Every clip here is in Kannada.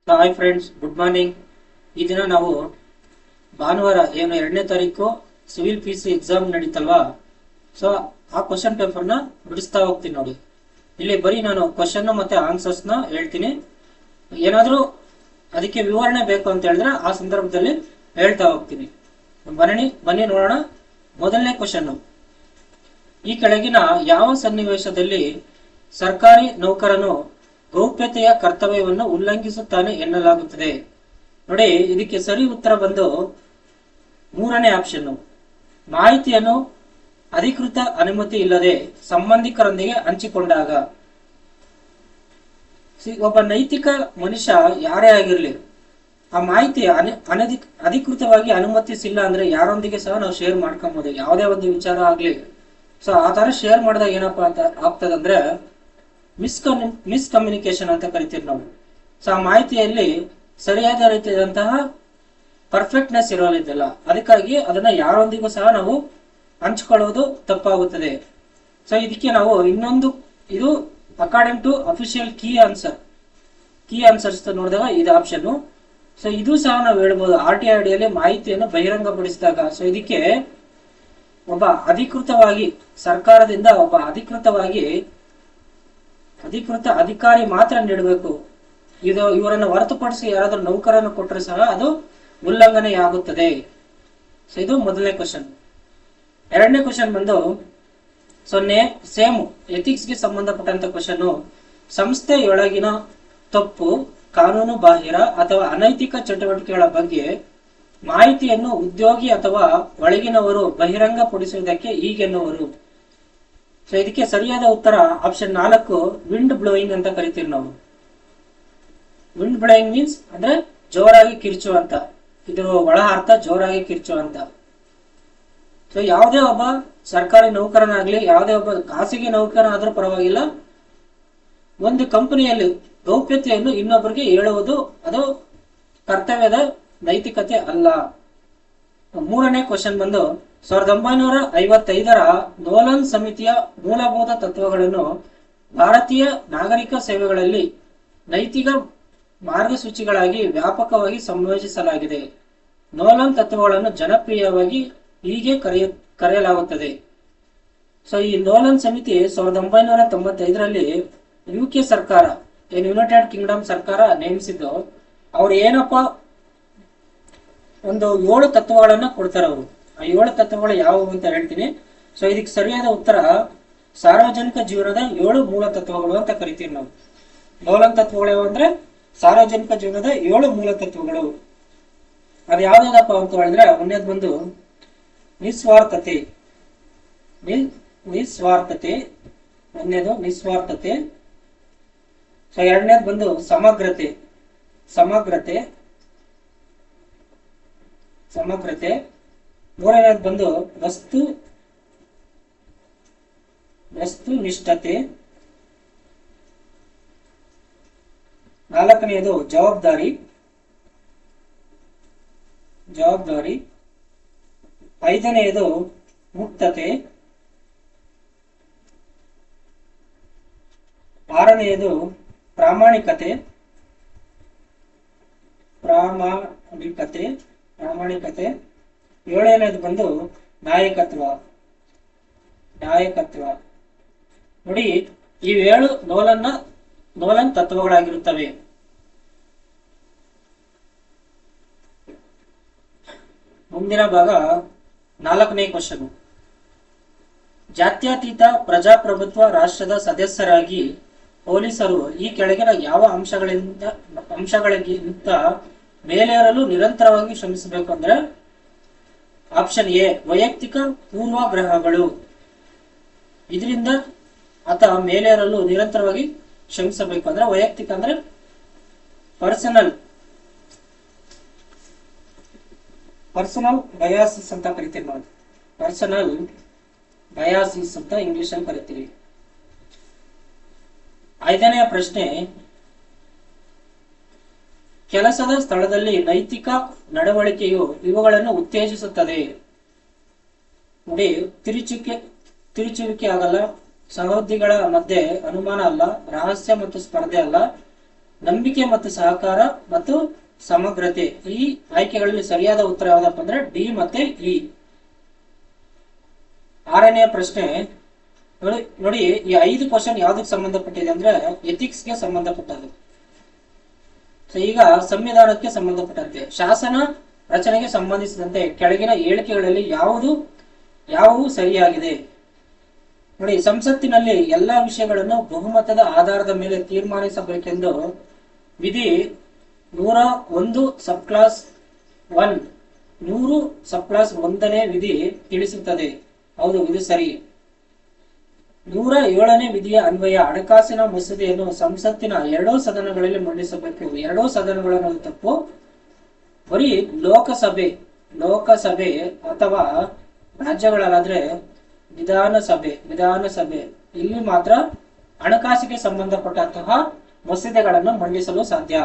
Hi friends, good morning. ಈ ದಿನ ನಾವು ಭಾನುವಾರ ಏನು 2ನೇ ತಾರೀಕು ಸಿವಿಲ್ ಪಿ.ಸಿ ಎಕ್ಸಾಮ್ ನಡೀತಲ್ವಾ. ಸೊ ಆ ಕ್ವಶನ್ ಪೇಪರ್ನ ಬಿಡಿಸ್ತಾ ಹೋಗ್ತೀನಿ ನೋಡಿ. ಇಲ್ಲಿ ಬರೀ ನಾನು ಕ್ವಶನ್ ಮತ್ತೆ ಆನ್ಸರ್ಸ್ನ ಹೇಳ್ತೀನಿ. ಏನಾದರೂ ಅದಕ್ಕೆ ವಿವರಣೆ ಬೇಕು ಅಂತ ಹೇಳಿದ್ರೆ ಆ ಸಂದರ್ಭದಲ್ಲಿ ಹೇಳ್ತಾ ಹೋಗ್ತೀನಿ. ಬನ್ನಿ ನೋಡೋಣ. ಮೊದಲನೇ ಕ್ವಶನ್: ಈ ಕೆಳಗಿನ ಯಾವ ಸನ್ನಿವೇಶದಲ್ಲಿ ಸರ್ಕಾರಿ ನೌಕರನು ಗೌಪ್ಯತೆಯ ಕರ್ತವ್ಯವನ್ನು ಉಲ್ಲಂಘಿಸುತ್ತಾನೆ ಎನ್ನಲಾಗುತ್ತದೆ? ನೋಡಿ, ಇದಕ್ಕೆ ಸರಿ ಉತ್ತರ ಬಂದು ಮೂರನೇ ಆಪ್ಷನ್. ಮಾಹಿತಿಯನ್ನು ಅಧಿಕೃತ ಅನುಮತಿ ಇಲ್ಲದೆ ಸಂಬಂಧಿಕರೊಂದಿಗೆ ಹಂಚಿಕೊಂಡಾಗ. ಒಬ್ಬ ನೈತಿಕ ಮನುಷ್ಯ ಯಾರೇ ಆಗಿರ್ಲಿ, ಆ ಮಾಹಿತಿ ಅಧಿಕೃತವಾಗಿ ಅನುಮತಿಸಿಲ್ಲ ಅಂದ್ರೆ ಯಾರೊಂದಿಗೆ ಸಹ ನಾವು ಶೇರ್ ಮಾಡ್ಕೊಬಹುದು, ಯಾವುದೇ ಒಂದು ವಿಚಾರ ಆಗ್ಲಿ. ಸೊ ಆ ತರ ಶೇರ್ ಮಾಡಿದಾಗ ಏನಪ್ಪಾ ಅಂತ ಆಗ್ತದಂದ್ರೆ ಮಿಸ್ಕಮ್ಯುನಿಕೇಶನ್ ಅಂತ ಕರಿತೀವಿ ನಾವು. ಸೊ ಆ ಮಾಹಿತಿಯಲ್ಲಿ ಸರಿಯಾದ ರೀತಿಯಾದಂತಹ ಪರ್ಫೆಕ್ಟ್ನೆಸ್ ಇರೋದಿಲ್ಲ. ಅದಕ್ಕಾಗಿ ಅದನ್ನ ಯಾರೊಂದಿಗೂ ಸಹ ನಾವು ಹಂಚ್ಕೊಳ್ಳೋದು ತಪ್ಪಾಗುತ್ತದೆ. ಸೊ ಇದಕ್ಕೆ ನಾವು ಇನ್ನೊಂದು, ಇದು according to official key answers ನೋಡಿದಾಗ ಇದು ಆಪ್ಷನ್. ಸೊ ಇದು ಸಹ ನಾವು ಹೇಳ್ಬೋದು, RTI ಅಡಿಯಲ್ಲಿ ಮಾಹಿತಿಯನ್ನು ಬಹಿರಂಗಪಡಿಸಿದಾಗ. ಸೊ ಇದಕ್ಕೆ ಒಬ್ಬ ಅಧಿಕೃತವಾಗಿ ಸರ್ಕಾರದಿಂದ ಒಬ್ಬ ಅಧಿಕೃತ ಅಧಿಕಾರಿ ಮಾತ್ರ ನೀಡಬೇಕು. ಇವರನ್ನು ಹೊರತುಪಡಿಸಿ ಯಾರಾದ್ರೂ ನೌಕರನ್ನು ಕೊಟ್ಟರೆ ಸಹ ಅದು ಉಲ್ಲಂಘನೆ ಆಗುತ್ತದೆ. ಸೊ ಇದು ಮೊದಲನೇ ಕ್ವಶನ್. ಎರಡನೇ ಕ್ವಶನ್ ಬಂದು ಸೇಮ್ ಎಥಿಕ್ಸ್ ಗೆ ಸಂಬಂಧಪಟ್ಟಂತ ಕ್ವಶನ್. ಸಂಸ್ಥೆಯೊಳಗಿನ ತಪ್ಪು, ಕಾನೂನು ಬಾಹಿರ ಅಥವಾ ಅನೈತಿಕ ಚಟುವಟಿಕೆಗಳ ಬಗ್ಗೆ ಮಾಹಿತಿಯನ್ನು ಉದ್ಯೋಗಿ ಅಥವಾ ಒಳಗಿನವರು ಬಹಿರಂಗಪಡಿಸುವುದಕ್ಕೆ ಹೀಗೆನ್ನುವರು. ಸೊ ಇದಕ್ಕೆ ಸರಿಯಾದ ಉತ್ತರ ಆಪ್ಷನ್ 4, ವಿಂಡ್ ಬ್ಲೋಯಿಂಗ್ ಅಂತ ಕರಿತೀವಿ ನಾವು. ವಿಂಡ್ ಬ್ಲೋಯಿಂಗ್ ಮೀನ್ಸ್ ಅಂದ್ರೆ ಜೋರಾಗಿ ಕಿರ್ಚುವಂತ. ಇದು ಒಳ ಅರ್ಥ ಜೋರಾಗಿ ಕಿರ್ಚುವಂತ. ಸೊ ಯಾವುದೇ ಒಬ್ಬ ಸರ್ಕಾರಿ ನೌಕರನಾಗ್ಲಿ, ಯಾವುದೇ ಒಬ್ಬ ಖಾಸಗಿ ನೌಕರನಾದ್ರೂ ಪರವಾಗಿಲ್ಲ, ಒಂದು ಕಂಪನಿಯಲ್ಲಿ ಗೌಪ್ಯತೆಯನ್ನು ಇನ್ನೊಬ್ಬರಿಗೆ ಹೇಳುವುದು ಅದು ಕರ್ತವ್ಯದ ನೈತಿಕತೆ ಅಲ್ಲ. ಮೂರನೇ ಕ್ವಶನ್ ಬಂದು 1955ರ ನೋಲನ್ ಸಮಿತಿಯ ಮೂಲಭೂತ ತತ್ವಗಳನ್ನು ಭಾರತೀಯ ನಾಗರಿಕ ಸೇವೆಗಳಲ್ಲಿ ನೈತಿಕ ಮಾರ್ಗಸೂಚಿಗಳಾಗಿ ವ್ಯಾಪಕವಾಗಿ ಸಂಯೋಜಿಸಲಾಗಿದೆ. ನೋಲನ್ ತತ್ವಗಳನ್ನು ಜನಪ್ರಿಯವಾಗಿ ಹೀಗೆ ಕರೆಯಲಾಗುತ್ತದೆ. ಸೊ ಈ ನೋಲನ್ ಸಮಿತಿ 1995ರಲ್ಲಿ UK ಸರ್ಕಾರ, ಯುನೈಟೆಡ್ ಕಿಂಗ್ಡಮ್ ಸರ್ಕಾರ ನೇಮಿಸಿದ್ದು. ಅವ್ರು ಏನಪ್ಪಾ ಒಂದು 7 ತತ್ವಗಳನ್ನ ಕೊಡ್ತಾರೆ ಅವರು. ಆ 7 ತತ್ವಗಳು ಯಾವುವು ಅಂತ ಹೇಳ್ತೀನಿ. ಸೊ ಇದಕ್ಕೆ ಸರಿಯಾದ ಉತ್ತರ ಸಾರ್ವಜನಿಕ ಜೀವನದ 7 ಮೂಲ ತತ್ವಗಳು ಅಂತ ಕರಿತೀವಿ ನಾವು. ನೋಲನ್ ತತ್ವಗಳು ಅಂದ್ರೆ ಸಾರ್ವಜನಿಕ ಜೀವನದ 7 ಮೂಲ ತತ್ವಗಳು. ಅದು ಯಾವ್ದಾದಪ್ಪ ಅಂತ ಹೇಳಿದ್ರೆ, ಒಂದೇದು ಬಂದು ನಿಸ್ವಾರ್ಥತೆ. ಒಂದೇದು ನಿಸ್ವಾರ್ಥತೆ. ಸೊ ಎರಡನೇದು ಬಂದು ಸಮಗ್ರತೆ. ಮೂರನೇದು ಬಂದು ವಸ್ತುನಿಷ್ಠತೆ. ನಾಲ್ಕನೆಯದು ಜವಾಬ್ದಾರಿ. ಐದನೆಯದು ಮುಕ್ತತೆ. ಆರನೆಯದು ಪ್ರಾಮಾಣಿಕತೆ. ಏಳನೇದು ಬಂದು ನಾಯಕತ್ವ. ನೋಡಿ, ಈ 7 ನೋಲನ್ ತತ್ವಗಳಾಗಿರುತ್ತವೆ. ಮುಂದಿನ ಭಾಗ 4ನೇ ಕ್ವಶನ್. ಜಾತ್ಯತೀತ ಪ್ರಜಾಪ್ರಭುತ್ವ ರಾಷ್ಟ್ರದ ಸದಸ್ಯರಾಗಿ ಪೊಲೀಸರು ಈ ಕೆಳಗಿನ ಯಾವ ಅಂಶಗಳಿಗಿಂತ ಮೇಲೇರಲು ನಿರಂತರವಾಗಿ ಶ್ರಮಿಸಬೇಕು ಅಂದ್ರೆ ಆಪ್ಷನ್ ಎ, ವೈಯಕ್ತಿಕ ಪೂರ್ವಾಗ್ರಹಗಳು. ಇದರಿಂದ ಅಥವಾ ಮೇಲೇರಲು ನಿರಂತರವಾಗಿ ಶ್ರಮಿಸಬೇಕು ಅಂದ್ರೆ ವೈಯಕ್ತಿಕ ಅಂದ್ರೆ ಪರ್ಸನಲ್ ಬಯಾಸಿಸ್ ಅಂತ ಕರಿತೀವಿ ನಾವು. ಪರ್ಸನಲ್ ಬಯಾಸಿಸ್ ಅಂತ ಇಂಗ್ಲಿಷ್ ಅಲ್ಲಿ ಕರಿತೀವಿ. 5ನೇ ಪ್ರಶ್ನೆ: ಕೆಲಸದ ಸ್ಥಳದಲ್ಲಿ ನೈತಿಕ ನಡವಳಿಕೆಯು ಇವುಗಳನ್ನು ಉತ್ತೇಜಿಸುತ್ತದೆ. ನೋಡಿ, ತಿರುಚುವಿಕೆ ಆಗಲ್ಲ, ಸಹೋದ್ಯೋಗಿಗಳ ಮಧ್ಯೆ ಅನುಮಾನ ಅಲ್ಲ, ರಹಸ್ಯ ಮತ್ತು ಸ್ಪರ್ಧೆ ಅಲ್ಲ, ನಂಬಿಕೆ ಮತ್ತು ಸಹಕಾರ ಮತ್ತು ಸಮಗ್ರತೆ. ಈ ಆಯ್ಕೆಗಳಲ್ಲಿ ಸರಿಯಾದ ಉತ್ತರ ಯಾವ್ದಪ್ಪ ಅಂದ್ರೆ ಡಿ ಮತ್ತೆ ಇ. ಆರನೆಯ ಪ್ರಶ್ನೆ ನೋಡಿ ಈ 5 ಕ್ವಶನ್ ಯಾವ್ದಕ್ಕೆ ಸಂಬಂಧಪಟ್ಟಿದೆ ಅಂದ್ರೆ ಎಥಿಕ್ಸ್ ಗೆ ಸಂಬಂಧಪಟ್ಟದ್ದು. ಸೊ ಈಗ ಸಂವಿಧಾನಕ್ಕೆ ಸಂಬಂಧಪಟ್ಟಂತೆ ಶಾಸನ ರಚನೆಗೆ ಸಂಬಂಧಿಸಿದಂತೆ ಕೆಳಗಿನ ಹೇಳಿಕೆಗಳಲ್ಲಿ ಯಾವುವು ಸರಿಯಾಗಿದೆ? ನೋಡಿ, ಸಂಸತ್ತಿನಲ್ಲಿ ಎಲ್ಲಾ ವಿಷಯಗಳನ್ನು ಬಹುಮತದ ಆಧಾರದ ಮೇಲೆ ತೀರ್ಮಾನಿಸಬೇಕೆಂದು ವಿಧಿ 101 ಸಬ್ ಕ್ಲಾಸ್ 1 100 ಸಬ್ ಕ್ಲಾಸ್ 1ನೇ ವಿಧಿ ತಿಳಿಸುತ್ತದೆ. ಹೌದು, ಇದು ಸರಿ. 107ನೇ ವಿಧಿಯ ಅನ್ವಯ ಹಣಕಾಸಿನ ಮಸೂದೆಯನ್ನು ಸಂಸತ್ತಿನ 2 ಸದನಗಳಲ್ಲಿ ಮಂಡಿಸಬೇಕು. 2 ಸದನಗಳನ್ನು ತಪ್ಪು. ಬರೀ ಲೋಕಸಭೆ ಅಥವಾ ರಾಜ್ಯಗಳಾದ್ರೆ ವಿಧಾನಸಭೆ ಇಲ್ಲಿ ಮಾತ್ರ ಹಣಕಾಸಿಗೆ ಸಂಬಂಧಪಟ್ಟಂತಹ ಮಸೂದೆಗಳನ್ನು ಮಂಡಿಸಲು ಸಾಧ್ಯ.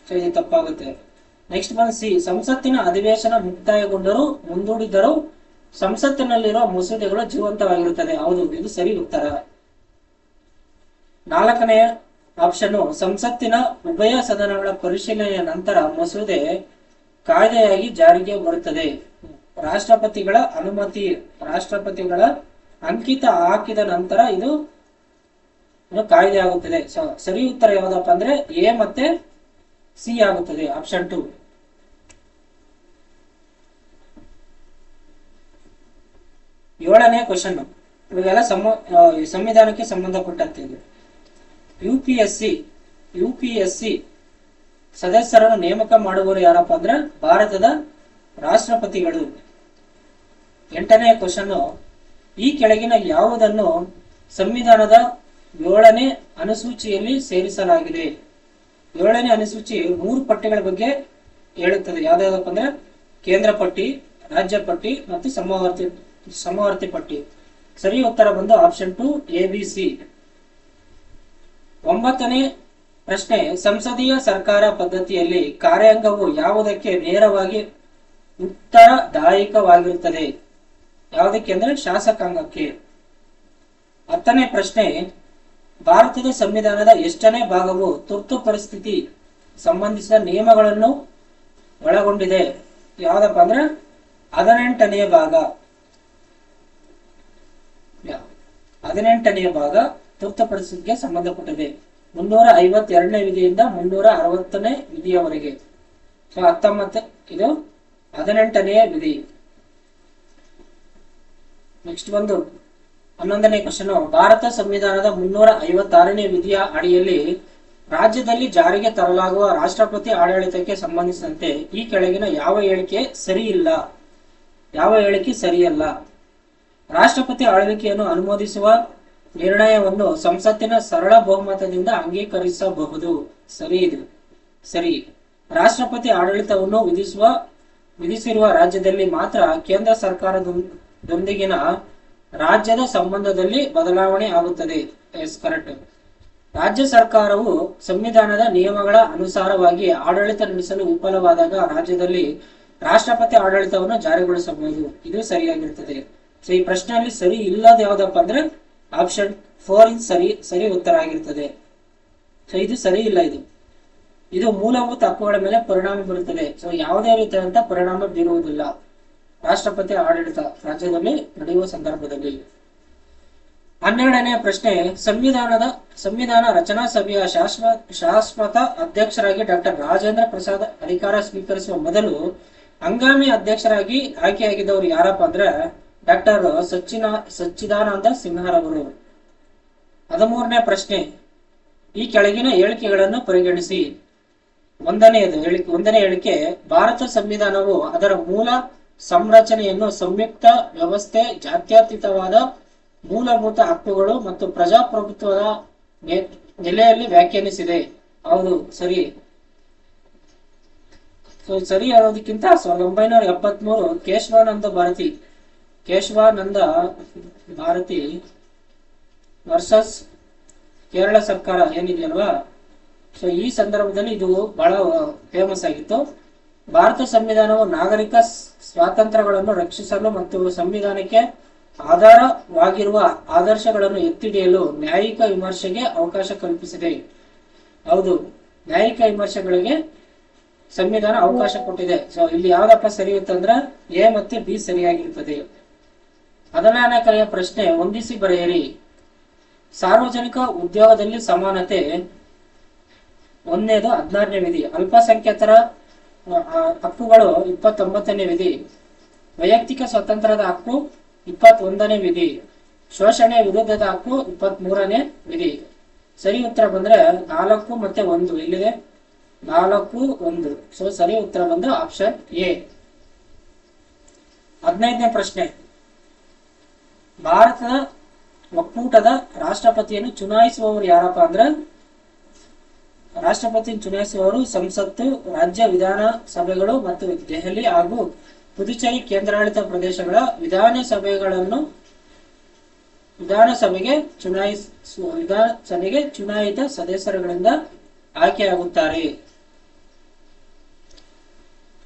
ಸೊ ಇದು ತಪ್ಪಾಗುತ್ತೆ. ನೆಕ್ಸ್ಟ್ ಬಂದು ಸಿ, ಸಂಸತ್ತಿನ ಅಧಿವೇಶನ ಮುಕ್ತಾಯಗೊಂಡರೂ ಮುಂದೂಡಿದರೂ ಸಂಸತ್ತಿನಲ್ಲಿರುವ ಮಸೂದೆಗಳು ಜೀವಂತವಾಗಿರುತ್ತದೆ. ಹೌದು, ಇದು ಸರಿ ಉತ್ತರ. 4ನೇ ಆಪ್ಷನ್, ಸಂಸತ್ತಿನ ಉಭಯ ಸದನಗಳ ಪರಿಶೀಲನೆಯ ನಂತರ ಮಸೂದೆ ಕಾಯ್ದೆಯಾಗಿ ಜಾರಿಗೆ ಬರುತ್ತದೆ. ರಾಷ್ಟ್ರಪತಿಗಳ ಅಂಕಿತ ಹಾಕಿದ ನಂತರ ಇದು ಕಾಯ್ದೆ ಆಗುತ್ತದೆ. ಸರಿ ಉತ್ತರ ಯಾವ್ದಪ್ಪ ಅಂದ್ರೆ ಎ ಮತ್ತೆ ಸಿ ಆಗುತ್ತದೆ, ಆಪ್ಷನ್ 2. 7ನೇ ಕ್ವಶನ್, ಇವೆಲ್ಲ ಸಂವಿಧಾನಕ್ಕೆ ಸಂಬಂಧಪಟ್ಟಂತೆ. ಯುಪಿಎಸ್ಸಿ ಸದಸ್ಯರನ್ನು ನೇಮಕ ಮಾಡುವವರು ಯಾರಪ್ಪ ಅಂದ್ರೆ ಭಾರತದ ರಾಷ್ಟ್ರಪತಿಗಳು. 8ನೇ ಕ್ವಶನ್, ಈ ಕೆಳಗಿನ ಯಾವುದನ್ನು ಸಂವಿಧಾನದ 7ನೇ ಅನುಸೂಚಿಯಲ್ಲಿ ಸೇರಿಸಲಾಗಿದೆ? 7ನೇ ಅನುಸೂಚಿ 3 ಪಟ್ಟಿಗಳ ಬಗ್ಗೆ ಹೇಳುತ್ತದೆ. ಯಾವ್ದಾವಪ್ಪ ಅಂದ್ರೆ ಕೇಂದ್ರ ಪಟ್ಟಿ, ರಾಜ್ಯ ಪಟ್ಟಿ ಮತ್ತು ಸಮವರ್ತಿ ಪಟ್ಟಿ. ಸರಿ ಉತ್ತರ ಬಂದು ಆಪ್ಷನ್ 2 ABC. 9ನೇ ಪ್ರಶ್ನೆ, ಸಂಸದೀಯ ಸರ್ಕಾರ ಪದ್ಧತಿಯಲ್ಲಿ ಕಾರ್ಯಾಂಗವು ಯಾವುದಕ್ಕೆ ನೇರವಾಗಿ ಉತ್ತರದಾಯಕವಾಗಿರುತ್ತದೆ? ಯಾವುದಕ್ಕೆ ಅಂದ್ರೆ ಶಾಸಕಾಂಗಕ್ಕೆ. 10ನೇ ಪ್ರಶ್ನೆ, ಭಾರತದ ಸಂವಿಧಾನದ ಎಷ್ಟನೇ ಭಾಗವು ತುರ್ತು ಪರಿಸ್ಥಿತಿ ಸಂಬಂಧಿಸಿದ ನಿಯಮಗಳನ್ನು ಒಳಗೊಂಡಿದೆ? ಯಾವ್ದಪ್ಪ ಅಂದ್ರೆ 18ನೇ ಭಾಗ. 18ನೇ ಭಾಗ ತುರ್ತು ಪರಿಸ್ಥಿತಿಗೆ ಸಂಬಂಧಪಟ್ಟಿದೆ. 352ನೇ ವಿಧಿಯಿಂದ 360ನೇ ವಿಧಿಯವರೆಗೆ. ಸೊ 19 ಇದು 18ನೇ ವಿಧಿ. ನೆಕ್ಸ್ಟ್ ಒಂದು 11ನೇ ಕ್ವಶನ್, ಭಾರತ ಸಂವಿಧಾನದ 356ನೇ ವಿಧಿಯ ಅಡಿಯಲ್ಲಿ ರಾಜ್ಯದಲ್ಲಿ ಜಾರಿಗೆ ತರಲಾಗುವ ರಾಷ್ಟ್ರಪತಿ ಆಡಳಿತಕ್ಕೆ ಸಂಬಂಧಿಸಿದಂತೆ ಈ ಕೆಳಗಿನ ಯಾವ ಹೇಳಿಕೆ ಸರಿಯಲ್ಲ? ರಾಷ್ಟ್ರಪತಿ ಆಳ್ವಿಕೆಯನ್ನು ಅನುಮೋದಿಸುವ ನಿರ್ಣಯವನ್ನು ಸಂಸತ್ತಿನ ಸರಳ ಬಹುಮತದಿಂದ ಅಂಗೀಕರಿಸಬಹುದು. ಸರಿ. ರಾಷ್ಟ್ರಪತಿ ಆಡಳಿತವನ್ನು ವಿಧಿಸಿರುವ ರಾಜ್ಯದಲ್ಲಿ ಮಾತ್ರ ಕೇಂದ್ರ ಸರ್ಕಾರದೊಂದಿಗಿನ ರಾಜ್ಯದ ಸಂಬಂಧದಲ್ಲಿ ಬದಲಾವಣೆ ಆಗುತ್ತದೆ. Yes, correct. ರಾಜ್ಯ ಸರ್ಕಾರವು ಸಂವಿಧಾನದ ನಿಯಮಗಳ ಅನುಸಾರವಾಗಿ ಆಡಳಿತ ನಡೆಸಲು ವಿಫಲವಾದಾಗ ರಾಜ್ಯದಲ್ಲಿ ರಾಷ್ಟ್ರಪತಿ ಆಡಳಿತವನ್ನು ಜಾರಿಗೊಳಿಸಬಹುದು. ಇದು ಸರಿಯಾಗಿರುತ್ತದೆ. ಸೊ ಈ ಪ್ರಶ್ನೆಯಲ್ಲಿ ಸರಿ ಇಲ್ಲದ ಯಾವ್ದಪ್ಪ ಅಂದ್ರೆ ಆಪ್ಷನ್ 4 ಸರಿ ಉತ್ತರ ಆಗಿರ್ತದೆ. ಸೊ ಇದು ಸರಿ ಇಲ್ಲ. ಇದು ಮೂಲಭೂತ ಹಕ್ಕುಗಳ ಮೇಲೆ ಪರಿಣಾಮ ಬೀರುತ್ತದೆ. ಸೊ ಯಾವುದೇ ರೀತಿಯಾದಂತ ಪರಿಣಾಮ ಬೀರುವುದಿಲ್ಲ ರಾಷ್ಟ್ರಪತಿ ಆಡಳಿತ ರಾಜ್ಯದಲ್ಲಿ ನಡೆಯುವ ಸಂದರ್ಭದಲ್ಲಿ. 12ನೇ ಪ್ರಶ್ನೆ, ಸಂವಿಧಾನ ರಚನಾ ಸಭೆಯ ಶಾಶ್ವತ ಅಧ್ಯಕ್ಷರಾಗಿ ಡಾಕ್ಟರ್ ರಾಜೇಂದ್ರ ಪ್ರಸಾದ್ ಅಧಿಕಾರ ಸ್ವೀಕರಿಸುವ ಮೊದಲು ಹಂಗಾಮಿ ಅಧ್ಯಕ್ಷರಾಗಿ ಆಯ್ಕೆಯಾಗಿದ್ದವರು ಯಾರಪ್ಪ ಅಂದ್ರೆ ಡಾಕ್ಟರ್ ಸಚ್ಚಿದಾನಂದ ಸಿನ್ಹಾರವರು. 13ನೇ ಪ್ರಶ್ನೆ, ಈ ಕೆಳಗಿನ ಹೇಳಿಕೆಗಳನ್ನು ಪರಿಗಣಿಸಿ. 1ನೇ ಹೇಳಿಕೆ, ಭಾರತ ಸಂವಿಧಾನವು ಅದರ ಮೂಲ ಸಂರಚನೆಯನ್ನು ಸಂಯುಕ್ತ ವ್ಯವಸ್ಥೆ, ಜಾತ್ಯತೀತವಾದ ಮೂಲಭೂತ ಹಕ್ಕುಗಳು ಮತ್ತು ಪ್ರಜಾಪ್ರಭುತ್ವದ ನೆಲೆಯಲ್ಲಿ ವ್ಯಾಖ್ಯಾನಿಸಿದೆ. ಹೌದು, ಸರಿ. ಸರಿ ಅನ್ನೋದಕ್ಕಿಂತ 1973 ಕೇಶವಾನಂದ ಭಾರತಿ ವರ್ಸಸ್ ಕೇರಳ ಸರ್ಕಾರ ಏನಿದೆಯಲ್ವಾ, ಸೊ ಈ ಸಂದರ್ಭದಲ್ಲಿ ಇದು ಬಹಳ ಫೇಮಸ್ ಆಗಿತ್ತು. ಭಾರತ ಸಂವಿಧಾನವು ನಾಗರಿಕ ಸ್ವಾತಂತ್ರ್ಯಗಳನ್ನು ರಕ್ಷಿಸಲು ಮತ್ತು ಸಂವಿಧಾನಕ್ಕೆ ಆಧಾರವಾಗಿರುವ ಆದರ್ಶಗಳನ್ನು ಎತ್ತಿಡಿಯಲು ನ್ಯಾಯಿಕ ವಿಮರ್ಶೆಗೆ ಅವಕಾಶ ಕಲ್ಪಿಸಿದೆ. ಹೌದು, ನ್ಯಾಯಿಕ ವಿಮರ್ಶೆಗಳಿಗೆ ಸಂವಿಧಾನ ಅವಕಾಶ ಕೊಟ್ಟಿದೆ. ಸೊ ಇಲ್ಲಿ ಯಾವ್ದಪ್ಪ ಸರಿ ಇತ್ತಂದ್ರ ಎ ಮತ್ತೆ ಬಿ ಸರಿಯಾಗಿರ್ತದೆ. 14ನೇ ಪ್ರಶ್ನೆ ಹೊಂದಿಸಿ ಬರೆಯಿರಿ. ಸಾರ್ವಜನಿಕ ಉದ್ಯೋಗದಲ್ಲಿ ಸಮಾನತೆ. ಒಂದನೇದು 16ನೇ ವಿಧಿ. ಅಲ್ಪಸಂಖ್ಯಾತರ ಹಕ್ಕುಗಳು 29ನೇ ವಿಧಿ. ವೈಯಕ್ತಿಕ ಸ್ವಾತಂತ್ರ್ಯದ ಹಕ್ಕು 21ನೇ ವಿಧಿ. ಶೋಷಣೆ ವಿರುದ್ಧದ ಹಕ್ಕು 23ನೇ ವಿಧಿ. ಸರಿ ಉತ್ತರ ಬಂದ್ರೆ 4 ಮತ್ತೆ 1 ಇಲ್ಲಿದೆ 4 1. ಸೊ ಸರಿ ಉತ್ತರ ಬಂದು ಆಪ್ಷನ್ ಎ. 15ನೇ ಪ್ರಶ್ನೆ ಭಾರತದ ಒಕ್ಕೂಟದ ರಾಷ್ಟ್ರಪತಿಯನ್ನು ಚುನಾಯಿಸುವವರು ಯಾರಪ್ಪ ಅಂದ್ರೆ ರಾಷ್ಟ್ರಪತಿಯನ್ನು ಚುನಾಯಿಸುವವರು ಸಂಸತ್ತು, ರಾಜ್ಯ ವಿಧಾನಸಭೆಗಳು ಮತ್ತು ದೆಹಲಿ ಹಾಗೂ ಪುದುಚೇರಿ ಕೇಂದ್ರಾಡಳಿತ ಪ್ರದೇಶಗಳ ವಿಧಾನಸಭೆಗೆ ಚುನಾಯಿತ ಸದಸ್ಯರುಗಳಿಂದ ಆಯ್ಕೆಯಾಗುತ್ತಾರೆ.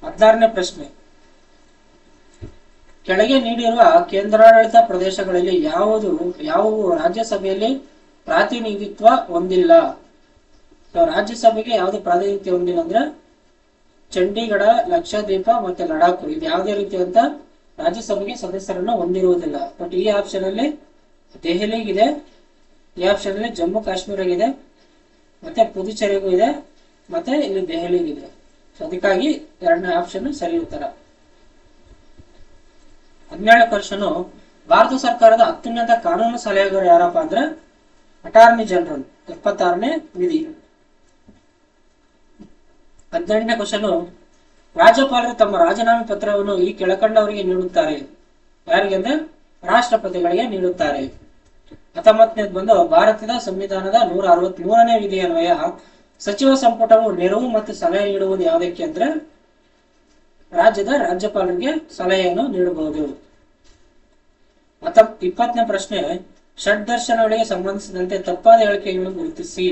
16ನೇ ಪ್ರಶ್ನೆ ಕೆಳಗೆ ನೀಡಿರುವ ಕೇಂದ್ರಾಡಳಿತ ಪ್ರದೇಶಗಳಲ್ಲಿ ಯಾವುವು ರಾಜ್ಯಸಭೆಯಲ್ಲಿ ಪ್ರಾತಿನಿಧಿತ್ವ ಹೊಂದಿಲ್ಲ? ರಾಜ್ಯಸಭೆಗೆ ಯಾವ್ದು ಪ್ರಾತಿನಿಧ್ಯ ಹೊಂದಿಲ್ಲ ಅಂದ್ರೆ ಚಂಡೀಗಢ, ಲಕ್ಷದ್ವೀಪ ಮತ್ತೆ ಲಡಾಖ್. ಇದು ಯಾವುದೇ ರೀತಿಯಂತ ರಾಜ್ಯಸಭೆಗೆ ಸದಸ್ಯರನ್ನು ಹೊಂದಿರುವುದಿಲ್ಲ. ಬಟ್ ಈ ಆಪ್ಷನ್ ಅಲ್ಲಿ ದೆಹಲಿಗಿದೆ, ಈ ಆಪ್ಷನ್ ಅಲ್ಲಿ ಜಮ್ಮು ಕಾಶ್ಮೀರಗಿದೆ, ಮತ್ತೆ ಪುದುಚೇರಿಗೂ ಇದೆ, ಮತ್ತೆ ಇಲ್ಲಿ ದೆಹಲಿಗಿದೆ. ಸೊ ಅದಕ್ಕಾಗಿ 2ನೇ ಆಪ್ಷನ್ ಸರಿ ಉತ್ತರ. 17ನೇ ಕ್ವಶನ್ ಭಾರತ ಸರ್ಕಾರದ ಅತ್ಯುನ್ನತ ಕಾನೂನು ಸಲಹೆಗಾರ ಯಾರಪ್ಪ ಅಂದ್ರೆ ಅಟಾರ್ನಿ ಜನರಲ್. 76ನೇ ವಿಧಿ. 18ನೇ ಕ್ವಶನ್ ರಾಜ್ಯಪಾಲರು ತಮ್ಮ ರಾಜೀನಾಮೆ ಪತ್ರವನ್ನು ಈ ಕೆಳಕಂಡವರಿಗೆ ನೀಡುತ್ತಾರೆ. ಯಾರಿಗೆ ಅಂದ್ರೆ ರಾಷ್ಟ್ರಪತಿಗಳಿಗೆ ನೀಡುತ್ತಾರೆ. 19ನೇದು ಬಂದು ಭಾರತದ ಸಂವಿಧಾನದ 163ನೇ ವಿಧಿ ಅನ್ವಯ ಸಚಿವ ಸಂಪುಟವು ನೆರವು ಮತ್ತು ಸಲಹೆ ನೀಡುವುದು ಯಾವುದಕ್ಕೆ ಅಂದ್ರೆ ರಾಜ್ಯದ ರಾಜ್ಯಪಾಲರಿಗೆ ಸಲಹೆಯನ್ನು ನೀಡಬಹುದು. 20ನೇ ಪ್ರಶ್ನೆ ಷಡ್ದರ್ಶನಗಳಿಗೆ ಸಂಬಂಧಿಸಿದಂತೆ ತಪ್ಪಾದ ಹೇಳಿಕೆಗಳನ್ನು ಗುರುತಿಸಿ.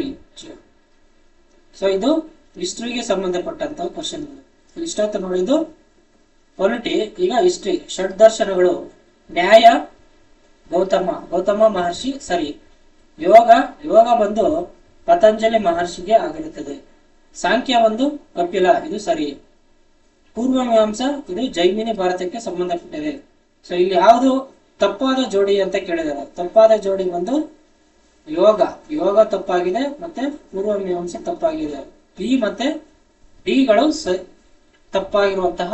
ಸೊ ಇದು ಹಿಸ್ಟ್ರಿಗೆ ಸಂಬಂಧಪಟ್ಟಂತ ಕ್ವಶನ್. ಇಷ್ಟೊತ್ತು ನೋಡಿದ್ದು ಪೊಲಿಟಿ, ಈಗ ಹಿಸ್ಟ್ರಿ. ಷಡ್ದರ್ಶನಗಳು ನ್ಯಾಯ ಗೌತಮ ಮಹರ್ಷಿ ಸರಿ. ಯೋಗ ಬಂದು ಪತಂಜಲಿ ಮಹರ್ಷಿಗೆ ಆಗಿರುತ್ತದೆ. ಸಾಂಖ್ಯ ಒಂದು ಕಪಿಲ, ಇದು ಸರಿ. ಪೂರ್ವ ಮೀಮಾಂಸಾ ಇದು ಜೈಮಿನಿ ಭಾರತಕ್ಕೆ ಸಂಬಂಧಪಟ್ಟಿದೆ. ಸೊ ಇಲ್ಲಿ ಯಾವುದು ತಪ್ಪಾದ ಜೋಡಿ ಅಂತ ಕೇಳಿದ್ದಾರೆ. ತಪ್ಪಾದ ಜೋಡಿ ಬಂದು ಯೋಗ ತಪ್ಪಾಗಿದೆ, ಮತ್ತೆ ಪೂರ್ವ ಮೀಮಾಂಸೆ ತಪ್ಪಾಗಿದೆ. ಬಿ ಮತ್ತೆ ಡಿಗಳು ತಪ್ಪಾಗಿರುವಂತಹ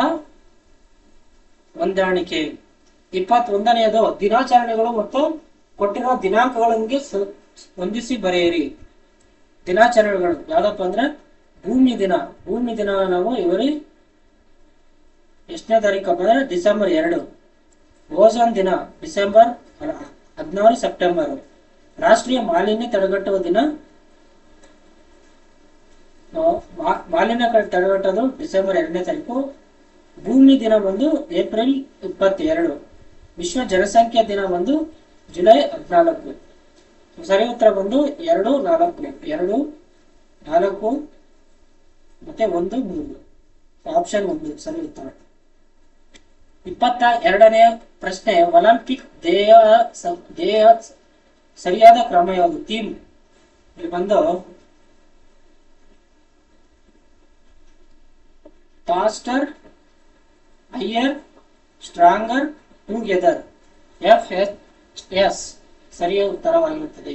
ಹೊಂದಾಣಿಕೆ. 21ನೇದು ದಿನಾಚರಣೆಗಳು ಮತ್ತು ಕೊಟ್ಟಿರುವ ದಿನಾಂಕಗಳಿಗೆ ಹೊಂದಿಸಿ ಬರೆಯಿರಿ. ದಿನಾಚರಣೆಗಳು ಯಾವ್ದಪ್ಪ ಅಂದ್ರೆ ಭೂಮಿ ದಿನ ನಾವು ಇವರಿ ಎಷ್ಟನೇ ತಾರೀಕು ಅಂದ್ರೆ ಡಿಸೆಂಬರ್ 2. ಓಝೋನ್ ದಿನ ಡಿಸೆಂಬರ್ 16 ಸೆಪ್ಟೆಂಬರ್. ರಾಷ್ಟ್ರೀಯ ಮಾಲಿನ್ಯ ತಡೆಗಟ್ಟುವ ದಿನ ಮಾಲಿನ್ಯ ತಡೆಗಟ್ಟೋದು ಡಿಸೆಂಬರ್ 2ನೇ ತಾರೀಕು. ಭೂಮಿ ದಿನ ಬಂದು ಏಪ್ರಿಲ್ 22. ವಿಶ್ವ ಜನಸಂಖ್ಯಾ ದಿನ ಬಂದು ಜುಲೈ 14. ಸರಿ ಉತ್ತರ ಬಂದು 2 4 ಮತ್ತೆ 1 3. ಆಪ್ಷನ್ 1 ಸರಿ ಉತ್ತರ. 22ನೇ ಪ್ರಶ್ನೆ ಒಲಿಂಪಿಕ್ ಧ್ಯೇಯ ಸರಿಯಾದ ಕ್ರಮ ಯಾವುದು? ಥೀಮ್ ಇಲ್ಲಿ ಬಂದು faster, higher, stronger, together. FHS ಸರಿಯಾದ ಉತ್ತರವಾಗಿರುತ್ತದೆ.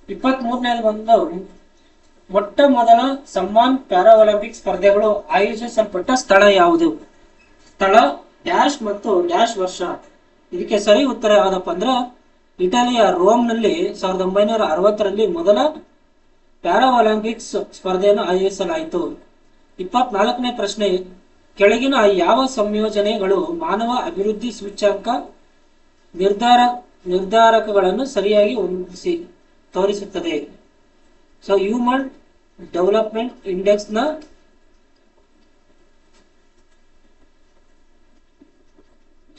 23ನೇದು ಬಂದು ಮೊಟ್ಟ ಮೊದಲ ಸಮ್ಮಾನ್ ಪ್ಯಾರಾ ಒಲಿಂಪಿಕ್ ಸ್ಪರ್ಧೆಗಳು ಆಯೋಜಿಸಲ್ಪಟ್ಟ ಸ್ಥಳ ಯಾವುದು? ಸ್ಥಳ ಡ್ಯಾಶ್ ಮತ್ತು ಡ್ಯಾಶ್ ವರ್ಷ. ಇದಕ್ಕೆ ಸರಿ ಉತ್ತರ ಯಾವ್ದಪ್ಪ ಅಂದ್ರೆ ಇಟಲಿಯ ರೋಮ್ನಲ್ಲಿ 1960ರಲ್ಲಿ ಮೊದಲ ಪ್ಯಾರಾ ಒಲಿಂಪಿಕ್ಸ್ ಸ್ಪರ್ಧೆಯನ್ನು ಆಯೋಜಿಸಲಾಯಿತು. 24ನೇ ಪ್ರಶ್ನೆ ಕೆಳಗಿನ ಯಾವ ಸಂಯೋಜನೆಗಳು ಮಾನವ ಅಭಿವೃದ್ಧಿ ಸೂಚ್ಯಂಕ ನಿರ್ಧಾರಕಗಳನ್ನು ಸರಿಯಾಗಿ ಹೊಂದಿಸಿ ತೋರಿಸುತ್ತದೆ? ಸೊ ಹ್ಯೂಮನ್ ಡೆವಲಪ್ಮೆಂಟ್ ಇಂಡೆಕ್ಸ್ ನ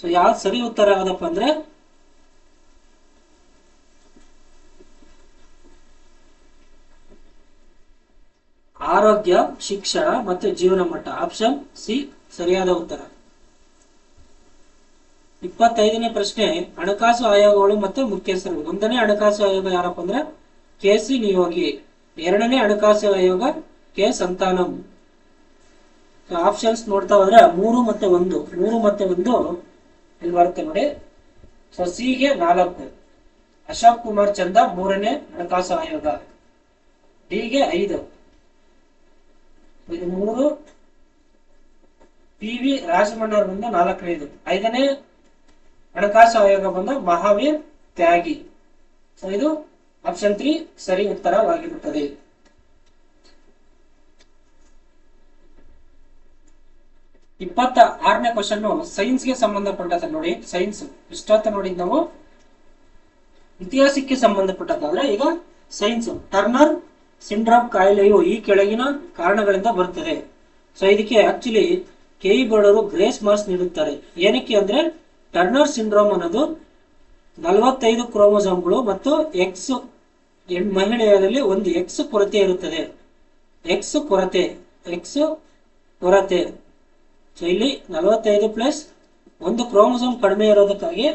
ಯಾವ್ದು ಸರಿ ಉತ್ತರ ಯಾವ್ದಪ್ಪ ಅಂದ್ರೆ ಆರೋಗ್ಯ, ಶಿಕ್ಷಣ ಮತ್ತು ಜೀವನ ಮಟ್ಟ. ಆಪ್ಷನ್ ಸಿ ಸರಿಯಾದ ಉತ್ತರ. 25ನೇ ಪ್ರಶ್ನೆ ಹಣಕಾಸು ಆಯೋಗಗಳು ಮತ್ತು ಮುಖ್ಯಸ್ಥರು. 1ನೇ ಹಣಕಾಸು ಆಯೋಗ ಯಾರಪ್ಪ ಅಂದ್ರೆ KC ನಿಯೋಗಿ. ಎರಡನೇ ಹಣಕಾಸು ಆಯೋಗ ಕೆ ಸಂತಾನಂ. ಆಪ್ಷನ್ಸ್ ನೋಡ್ತಾ ಹೋದ್ರೆ 3 ಮತ್ತೆ 1, 3 ಮತ್ತೆ 1 ಇಲ್ಲಿ ಬರುತ್ತೆ ನೋಡಿ. ಸೊ ಸಿ ಗೆ 4, ಅಶೋಕ್ ಕುಮಾರ್ ಚಂದ ಮೂರನೇ ಹಣಕಾಸು ಆಯೋಗ. ಡಿ ಗೆ 5, ಇದು 3. ಪಿ ವಿ ರಾಜಮಣ್ಣರ್ ಬಂದ 4ನೇದು. 5ನೇ ಹಣಕಾಸು ಆಯೋಗ ಬಂದ ಮಹಾವೀರ್ ತ್ಯಾಗಿ. ಸೊ ಇದು ಆಪ್ಷನ್ 3 ಸರಿ ಉತ್ತರವಾಗಿರುತ್ತದೆ. 26ನೇ ಕ್ವಶನ್ ಸೈನ್ಸ್ ಗೆ ಸಂಬಂಧಪಟ್ಟಂತೆ ನೋಡಿ. ಸೈನ್ಸ್ ಇಷ್ಟೊತ್ತ ನೋಡಿದ್ ನಾವು ಇತಿಹಾಸಕ್ಕೆ ಸಂಬಂಧಪಟ್ಟಂತಾದ್ರೆ ಈಗ ಸೈನ್ಸ್. ಟರ್ನರ್ ಸಿಂಡ್ರೋಮ್ ಕಾಯಿಲೆಯು ಈ ಕೆಳಗಿನ ಕಾರಣಗಳಿಂದ ಬರುತ್ತದೆ. ಸೊ ಇದಕ್ಕೆ ಆಕ್ಚುಲಿ ಕೆಇ ಬೋರ್ಡರು ಗ್ರೇಸ್ ಮಾರ್ಕ್ಸ್ ನೀಡುತ್ತಾರೆ. ಏನಕ್ಕೆ ಅಂದ್ರೆ ಟರ್ನರ್ ಸಿಂಡ್ರೋಮ್ ಅನ್ನೋದು 45 ಕ್ರೋಮೋಸೋಮ್ಗಳು ಮತ್ತು ಎಕ್ಸ್ ಮಹಿಳೆಯರಲ್ಲಿ ಒಂದು ಎಕ್ಸ್ ಕೊರತೆ ಇರುತ್ತದೆ. ಎಕ್ಸ್ ಕೊರತೆ. ಸೊ ಇಲ್ಲಿ 45 ಪ್ಲಸ್ ಒಂದು ಕ್ರೋಮೋಸೋಮ್ ಕಡಿಮೆ ಇರೋದಕ್ಕಾಗಿ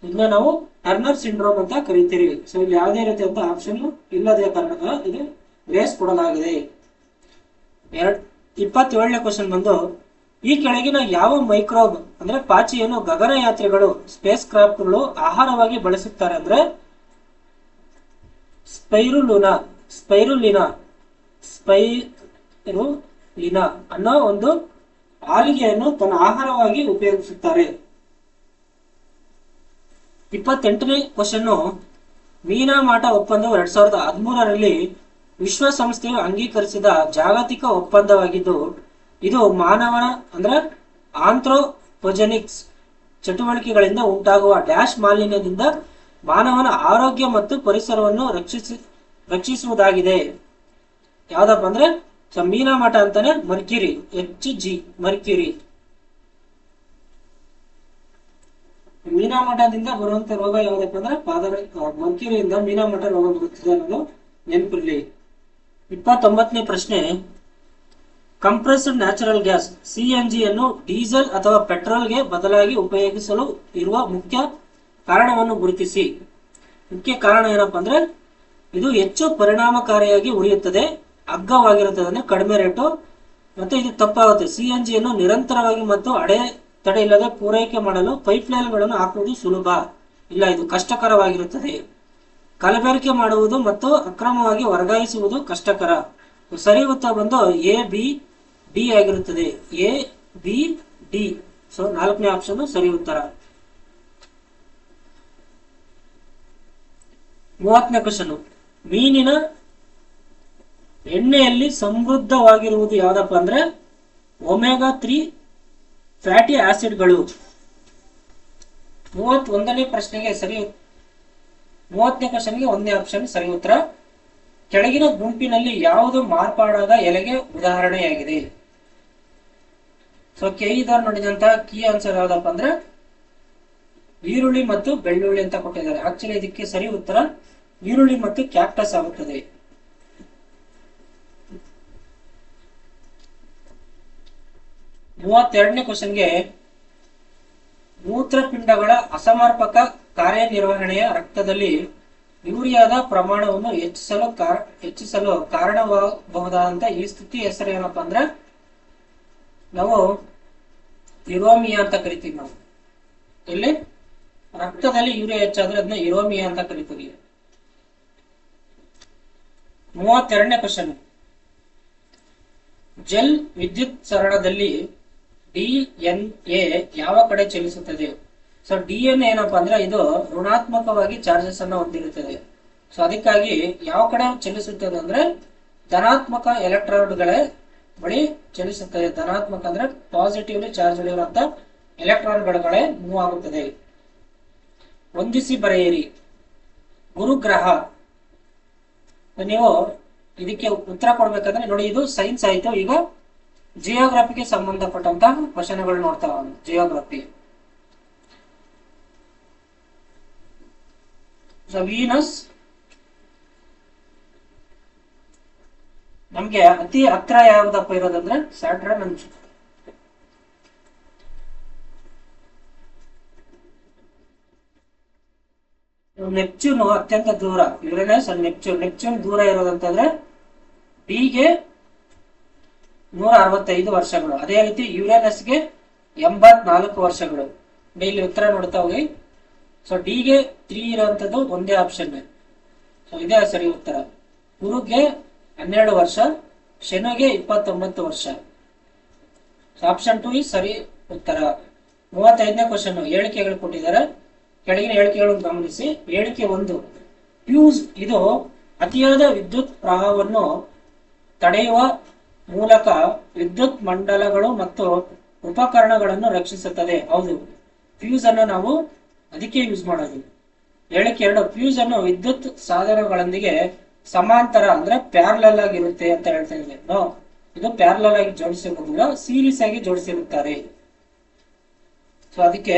ಇದನ್ನ ನಾವು ಟರ್ನರ್ ಸಿಂಡ್ರೋಮ್ ಅಂತ ಕರಿತೀರಿ. ಸೊ ಇಲ್ಲಿ ಯಾವುದೇ ರೀತಿಯಂತ ಆಪ್ಷನ್ ಇಲ್ಲದೆ ಕಾರಣ ಇದು ಗ್ರೇಸ್ ಕೊಡಲಾಗಿದೆ. 27ನೇ ಕ್ವಶನ್ ಬಂದು ಈ ಕೆಳಗಿನ ಯಾವ ಮೈಕ್ರೋಬ್ ಅಂದ್ರೆ ಪಾಚಿಯನ್ನು ಗಗನಯಾತ್ರಿಗಳು ಸ್ಪೇಸ್ ಕ್ರಾಫ್ಟ್ಗಳು ಆಹಾರವಾಗಿ ಬಳಸುತ್ತಾರೆ ಅಂದ್ರೆ ಸ್ಪೈರುಲಿನಾ ಅನ್ನೋ ಒಂದು ಆಲ್ಗೆಯನ್ನು ತನ್ನ ಆಹಾರವಾಗಿ ಉಪಯೋಗಿಸುತ್ತಾರೆ. 28ನೇ ಕ್ವಶನ್ ಮೀನಾಮಾಟ ಒಪ್ಪಂದವು 2013ರಲ್ಲಿ ವಿಶ್ವಸಂಸ್ಥೆಯು ಅಂಗೀಕರಿಸಿದ ಜಾಗತಿಕ ಒಪ್ಪಂದವಾಗಿದ್ದು ಇದು ಮಾನವನ ಅಂದ್ರೆ ಆಂಥ್ರೋಪೊಜೆನಿಕ್ಸ್ ಚಟುವಟಿಕೆಗಳಿಂದ ಉಂಟಾಗುವ ಡ್ಯಾಶ್ ಮಾಲಿನ್ಯದಿಂದ ಮಾನವನ ಆರೋಗ್ಯ ಮತ್ತು ಪರಿಸರವನ್ನು ರಕ್ಷಿಸುವುದಾಗಿದೆ. ಯಾವ್ದಪ್ಪ ಅಂದ್ರೆ ಮೀನಾಮಾಟ ಅಂತಾನೆ ಮರ್ಕ್ಯುರಿ, HG ಮರ್ಕ್ಯುರಿ. ಮೀನಾಮಾಟದಿಂದ ಬರುವಂತ ರೋಗ ಯಾವ್ದಪ್ಪ ಅಂದ್ರೆ ಮರ್ಕ್ಯುರಿಯಿಂದ ಮೀನಾಮಾಟ ರೋಗ ಬರುತ್ತದೆ ಅನ್ನೋದು ನೆನಪಿರ್ಲಿ. 29ನೇ ಪ್ರಶ್ನೆ ಕಂಪ್ರೆಸ್ಡ್ ನ್ಯಾಚುರಲ್ ಗ್ಯಾಸ್ CNG ಯನ್ನು ಡೀಸೆಲ್ ಅಥವಾ ಪೆಟ್ರೋಲ್ಗೆ ಬದಲಾಗಿ ಉಪಯೋಗಿಸಲು ಇರುವ ಮುಖ್ಯ ಕಾರಣವನ್ನು ಗುರುತಿಸಿ. ಮುಖ್ಯ ಕಾರಣ ಏನಪ್ಪಾ ಅಂದ್ರೆ ಇದು ಹೆಚ್ಚು ಪರಿಣಾಮಕಾರಿಯಾಗಿ ಉಳಿಯುತ್ತದೆ, ಅಗ್ಗವಾಗಿರುತ್ತದೆ ಅಂದ್ರೆ ಕಡಿಮೆ ರೇಟು, ಮತ್ತೆ ಇದು ತಪ್ಪಾಗುತ್ತೆ. CNG ಯನ್ನು ನಿರಂತರವಾಗಿ ಮತ್ತು ಅಡೆತಡೆ ಇಲ್ಲದೆ ಪೂರೈಕೆ ಮಾಡಲು ಪೈಪ್ಲೈನ್ಗಳನ್ನು ಹಾಕುವುದು ಸುಲಭ ಇಲ್ಲ, ಇದು ಕಷ್ಟಕರವಾಗಿರುತ್ತದೆ. ಕಲಬೆರಕೆ ಮಾಡುವುದು ಮತ್ತು ಅಕ್ರಮವಾಗಿ ವರ್ಗಾಯಿಸುವುದು ಕಷ್ಟಕರ. ಸರಿ ಉತ್ತರ ಬಂದು ABD ಆಗಿರುತ್ತದೆ. ABD. ಸೊ 4ನೇ ಆಪ್ಷನ್ ಸರಿ ಉತ್ತರ. 30ನೇ ಕ್ವಶನ್ ಮೀನಿನ ಎಣ್ಣೆಯಲ್ಲಿ ಸಮೃದ್ಧವಾಗಿರುವುದು ಯಾವ್ದಪ್ಪ ಅಂದ್ರೆ ಒಮೆಗಾ 3 ಫ್ಯಾಟಿ ಆಸಿಡ್ಗಳು. 31ನೇ ಪ್ರಶ್ನೆಗೆ 30ನೇ ಕ್ವಶನ್ಗೆ 1ನೇ ಆಪ್ಷನ್ ಸರಿ ಉತ್ತರ. ಕೆಳಗಿನ ಗುಂಪಿನಲ್ಲಿ ಯಾವುದು ಮಾರ್ಪಾಡಾದ ಎಲೆಗೆ ಉದಾಹರಣೆಯಾಗಿದೆ? ಸೊ ಕೆಇದವ್ರು ನೋಡಿದಂತ ಕೀ ಆನ್ಸರ್ ಯಾವ್ದಪ್ಪ ಅಂದ್ರೆ ಈರುಳ್ಳಿ ಮತ್ತು ಬೆಳ್ಳುಳ್ಳಿ ಅಂತ ಕೊಟ್ಟಿದ್ದಾರೆ. ಆಕ್ಚುಲಿ ಇದಕ್ಕೆ ಸರಿ ಉತ್ತರ ಈರುಳ್ಳಿ ಮತ್ತು ಕ್ಯಾಕ್ಟಸ್ ಆಗುತ್ತದೆ. 32ನೇ ಕ್ವಶನ್ಗೆ ಮೂತ್ರಪಿಂಡಗಳ ಅಸಮರ್ಪಕ ಕಾರ್ಯನಿರ್ವಹಣೆಯ ರಕ್ತದಲ್ಲಿ ಯೂರಿಯಾದ ಪ್ರಮಾಣವನ್ನು ಹೆಚ್ಚಿಸಲು ಕಾರಣವಾಗಬಹುದಾದಂತ ಈ ಸ್ಥಿತಿ ಹೆಸರು ಏನಪ್ಪಾ ಅಂದ್ರೆ ನಾವು ಯುರೋಮಿಯಾ ಅಂತ ಕರಿತೀವಿ. ನಾವು ಇಲ್ಲಿ ರಕ್ತದಲ್ಲಿ ಯೂರಿಯಾ ಹೆಚ್ಚಾದ್ರೆ ಅದನ್ನ ಯುರೋಮಿಯಾ ಅಂತ ಕರಿತೀವಿ. 32ನೇ ಕ್ವಶನ್ ಜೆಲ್ ವಿದ್ಯುತ್ ಸರಣದಲ್ಲಿ DNA ಯಾವ ಕಡೆ ಚಲಿಸುತ್ತದೆ? ಸೊ DNA ಏನಪ್ಪಾ ಅಂದ್ರೆ ಇದು ಋಣಾತ್ಮಕವಾಗಿ ಚಾರ್ಜಸ್ ಅನ್ನ ಹೊಂದಿರುತ್ತದೆ. ಸೊ ಅದಕ್ಕಾಗಿ ಯಾವ ಕಡೆ ಚಲಿಸುತ್ತದೆ ಅಂದ್ರೆ ಧನಾತ್ಮಕ ಎಲೆಕ್ಟ್ರಾನ್ಗಳ ಬಳಿ ಚಲಿಸುತ್ತದೆ. ಧನಾತ್ಮಕ ಅಂದ್ರೆ ಪಾಸಿಟಿವ್ಲಿ ಚಾರ್ಜ್ ಇರುವಂತ ಎಲೆಕ್ಟ್ರಾನ್ಗಳೇ ಮೂವ್ ಆಗುತ್ತದೆ. ಹೊಂದಿಸಿ ಬರೆಯಿರಿ. ಗುರುಗ್ರಹ. ನೀವು ಇದಕ್ಕೆ ಉತ್ತರ ಕೊಡ್ಬೇಕಂದ್ರೆ ನೋಡಿ, ಇದು ಸೈನ್ಸ್ ಆಯ್ತು. ಈಗ ಜಿಯೋಗ್ರಫಿಗೆ ಸಂಬಂಧಪಟ್ಟಂತ ಕ್ವಶನ್ಗಳು ನೋಡ್ತಾ ಹೋಗೋಣ. ಜಿಯೋಗ್ರಫಿ. ವೀನಸ್ ನಮ್ಗೆ ಅತಿ ಹತ್ರ ಯಾವ್ದಪ್ಪ ಇರೋದಂದ್ರೆ ಸ್ಯಾಟರ್ನ್ ಅಂಚು. ನೆಪ್ಚೂನ್ ಅತ್ಯಂತ ದೂರ. ಯುರೇನಸ್ ನೆಪ್ಚೂನ್ ದೂರ ಇರೋದಂತಂದ್ರೆ ಡಿಗೆ 165 ವರ್ಷಗಳು. ಅದೇ ರೀತಿ ಯುರೇನಸ್ಗೆ 84 ವರ್ಷಗಳು. ಇಲ್ಲಿ ಉತ್ತರ ನೋಡ್ತಾ ಹೋಗಿ. ಸೊ ಡಿಗೆ 3 ಇರುವಂತದ್ದು ಒಂದೇ ಆಪ್ಷನ್. ಸೊ ಇದೇ ಸರಿ ಉತ್ತರ. ಗುರುಗೆ 12 ವರ್ಷ, ಶನಿಗೆ 29 ವರ್ಷ. ಆಪ್ಷನ್ 2 ಈ ಸರಿ ಉತ್ತರ. 35ನೇ ಕ್ವಶನ್ ಹೇಳಿಕೆಗಳು ಕೊಟ್ಟಿದ್ದಾರೆ. ಕೆಳಗಿನ ಹೇಳಿಕೆಗಳನ್ನು ಗಮನಿಸಿ. ಹೇಳಿಕೆ 1, ಫ್ಯೂಸ್ ಇದು ಅತಿಯಾದ ವಿದ್ಯುತ್ ಪ್ರವಾಹವನ್ನು ತಡೆಯುವ ಮೂಲಕ ವಿದ್ಯುತ್ ಮಂಡಲಗಳು ಮತ್ತು ಉಪಕರಣಗಳನ್ನು ರಕ್ಷಿಸುತ್ತದೆ. ಹೌದು, ಫ್ಯೂಸ್ ಅನ್ನು ನಾವು ಅದಕ್ಕೆ ಯೂಸ್ ಮಾಡೋದು. ಹೇಳಿಕೆ 2, ಫ್ಯೂಸ್ ಅನ್ನು ವಿದ್ಯುತ್ ಸಾಧನಗಳೊಂದಿಗೆ ಸಮಾಂತರ ಅಂದ್ರೆ ಪ್ಯಾರಲಲ್ ಆಗಿರುತ್ತೆ ಅಂತ ಹೇಳ್ತಾ ಇದೆ. ನೋ, ಇದು ಪ್ಯಾರಲಲ್ ಆಗಿ ಜೋಡಿಸಿರುವುದಿಲ್ಲ, ಸೀರೀಸ್ ಆಗಿ ಜೋಡಿಸಿರುತ್ತಾರೆ. ಸೊ ಅದಕ್ಕೆ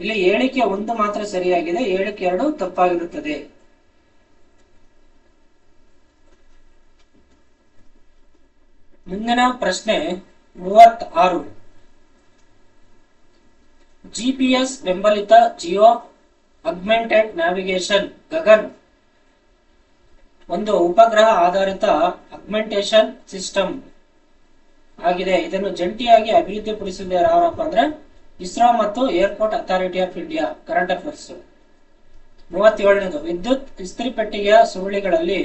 ಇಲ್ಲಿ ಹೇಳಿಕೆ 1 ಮಾತ್ರ ಸರಿಯಾಗಿದೆ, ಹೇಳಿಕೆ 2 ತಪ್ಪಾಗಿರುತ್ತದೆ. ಮುಂದಿನ ಪ್ರಶ್ನೆ 36. ಜಿಪಿಎಸ್ ಬೆಂಬಲಿತ ಜಿಯೋ ಆಗ್ಮೆಂಟೆಡ್ ನ್ಯಾವಿಗೇಷನ್ ಗಗನ್ ಒಂದು ಉಪಗ್ರಹ ಆಧಾರಿತ ಆಗ್ಮೆಂಟೇಶನ್ ಸಿಸ್ಟಮ್ ಆಗಿದೆ. ಇದನ್ನು ಜಂಟಿಯಾಗಿ ಅಭಿವೃದ್ಧಿಪಡಿಸಿದ ಯಾರಪ್ಪ ಅಂದ್ರೆ ಇಸ್ರೋ ಮತ್ತು airport authority of India. Current affairs. 37ನೇದು, ವಿದ್ಯುತ್ ಇಸ್ತ್ರಿ ಪೆಟ್ಟಿಗೆಯ ಸುರುಳಿಗಳಲ್ಲಿ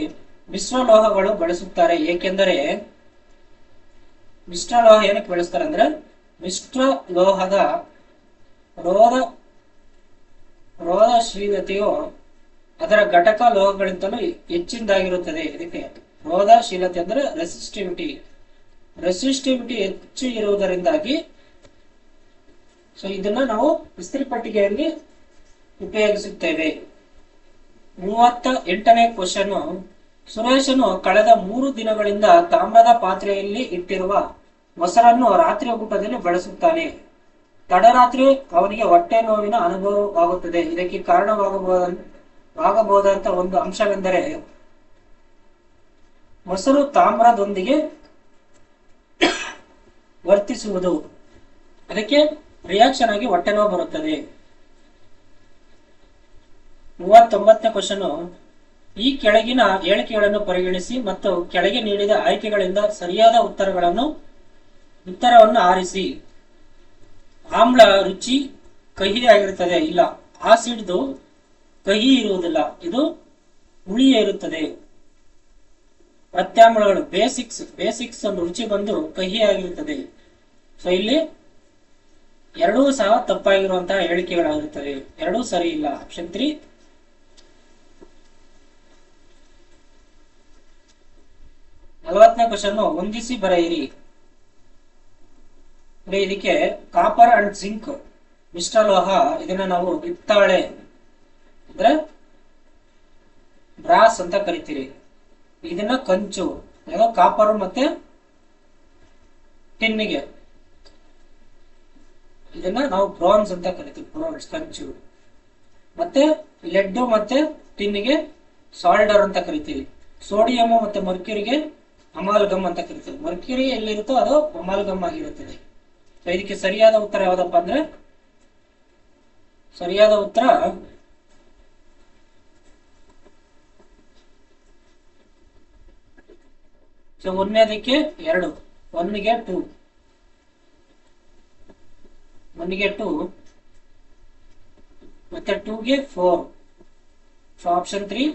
ಮಿಶ್ರಲೋಹಗಳು ಬಳಸುತ್ತಾರೆ, ಏಕೆಂದರೆ ಮಿಶ್ರಲೋಹ ಏನಕ್ಕೆ ಬಳಸ್ತಾರೆ ಅಂದ್ರೆ ಮಿಶ್ರಲೋಹದ ರೋಧಶೀಲತೆಯು ಅದರ ಘಟಕ ಲೋಹಗಳಿಂದಲೂ ಹೆಚ್ಚಿನದಾಗಿರುತ್ತದೆ. ಇದಕ್ಕೆ ರೋಧಶೀಲತೆ ಅಂದ್ರೆ ರೆಸಿಸ್ಟಿವಿಟಿ ಹೆಚ್ಚು ಇರುವುದರಿಂದಾಗಿ ಸೊ ಇದನ್ನ ನಾವು ಇಸ್ತ್ರಿ ಪೆಟ್ಟಿಗೆಯಲ್ಲಿ ಉಪಯೋಗಿಸುತ್ತೇವೆ. 38ನೇ ಕ್ವಶನ್, ಸುರೇಶನು ಕಳೆದ 3 ದಿನಗಳಿಂದ ತಾಮ್ರದ ಪಾತ್ರೆಯಲ್ಲಿ ಇಟ್ಟಿರುವ ಮೊಸರನ್ನು ರಾತ್ರಿ ಊಟದಲ್ಲಿ ಬಳಸುತ್ತಾನೆ. ತಡರಾತ್ರಿ ಅವನಿಗೆ ಹೊಟ್ಟೆ ನೋವಿನ ಅನುಭವವಾಗುತ್ತದೆ. ಇದಕ್ಕೆ ಕಾರಣವಾಗಬಹುದಂತ ಒಂದು ಅಂಶವೆಂದರೆ ಮೊಸರು ತಾಮ್ರದೊಂದಿಗೆ ವರ್ತಿಸುವುದು. ಅದಕ್ಕೆ ರಿಯಾಕ್ಷನ್ ಆಗಿ ಹೊಟ್ಟೆ ನೋವು ಬರುತ್ತದೆ. 39ನೇ ಕ್ವಶನ್, ಈ ಕೆಳಗಿನ ಹೇಳಿಕೆಗಳನ್ನು ಪರಿಗಣಿಸಿ ಮತ್ತು ಕೆಳಗೆ ನೀಡಿದ ಆಯ್ಕೆಗಳಿಂದ ಸರಿಯಾದ ಉತ್ತರವನ್ನು ಆರಿಸಿ. ಆಮ್ಲ ರುಚಿ ಕಹಿ ಆಗಿರುತ್ತದೆ. ಇಲ್ಲ, ಆಸಿಡ್ದು ಕಹಿ ಇರುವುದಿಲ್ಲ, ಇದು ಹುಳಿಯೇ ಇರುತ್ತದೆ. ಪ್ರತ್ಯಾಮ್ಲಗಳು ಬೇಸಿಕ್ಸ್ ಒಂದು ರುಚಿ ಬಂದು ಕಹಿ ಆಗಿರುತ್ತದೆ. ಸೊ ಇಲ್ಲಿ ಎರಡೂ ಸಹ ತಪ್ಪಾಗಿರುವಂತಹ ಹೇಳಿಕೆಗಳಾಗಿರುತ್ತವೆ, ಎರಡೂ ಸರಿ ಇಲ್ಲ. ಆಪ್ಷನ್ 3. 40ನೇ ಕ್ವಶನ್, ಹೊಂದಿಸಿ ಬರೆಯಿರಿ. ಇದಕ್ಕೆ ಕಾಪರ್ ಅಂಡ್ ಜಿಂಕ್ ಮಿಶ್ರಲೋಹ, ಇದನ್ನ ನಾವು ಹಿತ್ತಾಳೆ ಅಂದ್ರೆ ಬ್ರಾಸ್ ಅಂತ ಕರಿತೀರಿ. ಇದನ್ನ ಕಂಚು, ಕಾಪರ್ ಮತ್ತೆ ಟಿನ್ನಿಗೆ ಇದನ್ನ ನಾವು ಬ್ರಾನ್ಸ್ ಅಂತ ಕರಿತೀವಿ. ಬ್ರಾನ್ಸ್ ಕಂಚು. ಮತ್ತೆ ಲೆಡ್ ಮತ್ತೆ ಟಿನ್ನಿಗೆ ಸಾಲ್ಡರ್ ಅಂತ ಕರಿತೀವಿ. ಸೋಡಿಯಂ ಮತ್ತೆ ಮರ್ಕ್ಯೂರಿಗೆ ಅಮಾಲ್ಗಮ್ ಅಂತ ಕರಿತೀವಿ. ಮರ್ಕ್ಯೂರಿ ಎಲ್ಲಿರುತ್ತೋ ಅದು ಅಮಾಲ್ಗಮ್ ಆಗಿರುತ್ತದೆ. ಇದಕ್ಕೆ ಸರಿಯಾದ ಉತ್ತರ ಯಾವ್ದಪ್ಪ ಅಂದ್ರೆ ಸರಿಯಾದ ಉತ್ತರ ಸೊ ಒಂದನೇದಕ್ಕೆ 2, 1ಗೆ 2, 1ಗೆ 2 ಮತ್ತೆ 2ಗೆ 4. ಸೊ ಆಪ್ಷನ್ 3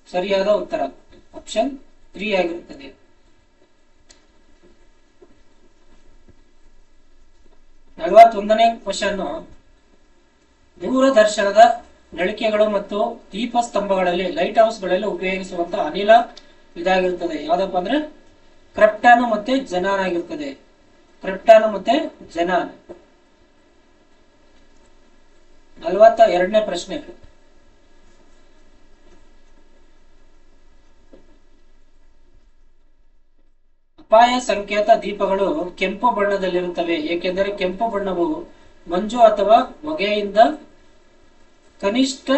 ಸರಿಯಾದ ಉತ್ತರ. ಆಪ್ಷನ್ 3 ಆಗಿರುತ್ತದೆ. 41ನೇ ಕ್ವಶನ್, ದೂರದರ್ಶನದ ನಳಿಕೆಗಳು ಮತ್ತು ದೀಪಸ್ತಂಭಗಳಲ್ಲಿ ಲೈಟ್ ಹೌಸ್ಗಳಲ್ಲಿ ಉಪಯೋಗಿಸುವಂತಹ ಅನಿಲ ಇದಾಗಿರುತ್ತದೆ. ಯಾವ್ದಪ್ಪ ಅಂದ್ರೆ ಕ್ರೆಪ್ಟಾನ್ ಮತ್ತೆ ಜೆನಾನ್ ಆಗಿರುತ್ತದೆ. ಕ್ರೆಪ್ಟಾನ್ ಮತ್ತೆ ಜೆನಾನ್. 42ನೇ ಪ್ರಶ್ನೆ, ಅಪಾಯ ಸಂಕೇತ ದೀಪಗಳು ಕೆಂಪು ಬಣ್ಣದಲ್ಲಿರುತ್ತವೆ, ಏಕೆಂದರೆ ಕೆಂಪು ಬಣ್ಣವು ಮಂಜು ಅಥವಾ ಹೊಗೆಯಿಂದ ಕನಿಷ್ಠ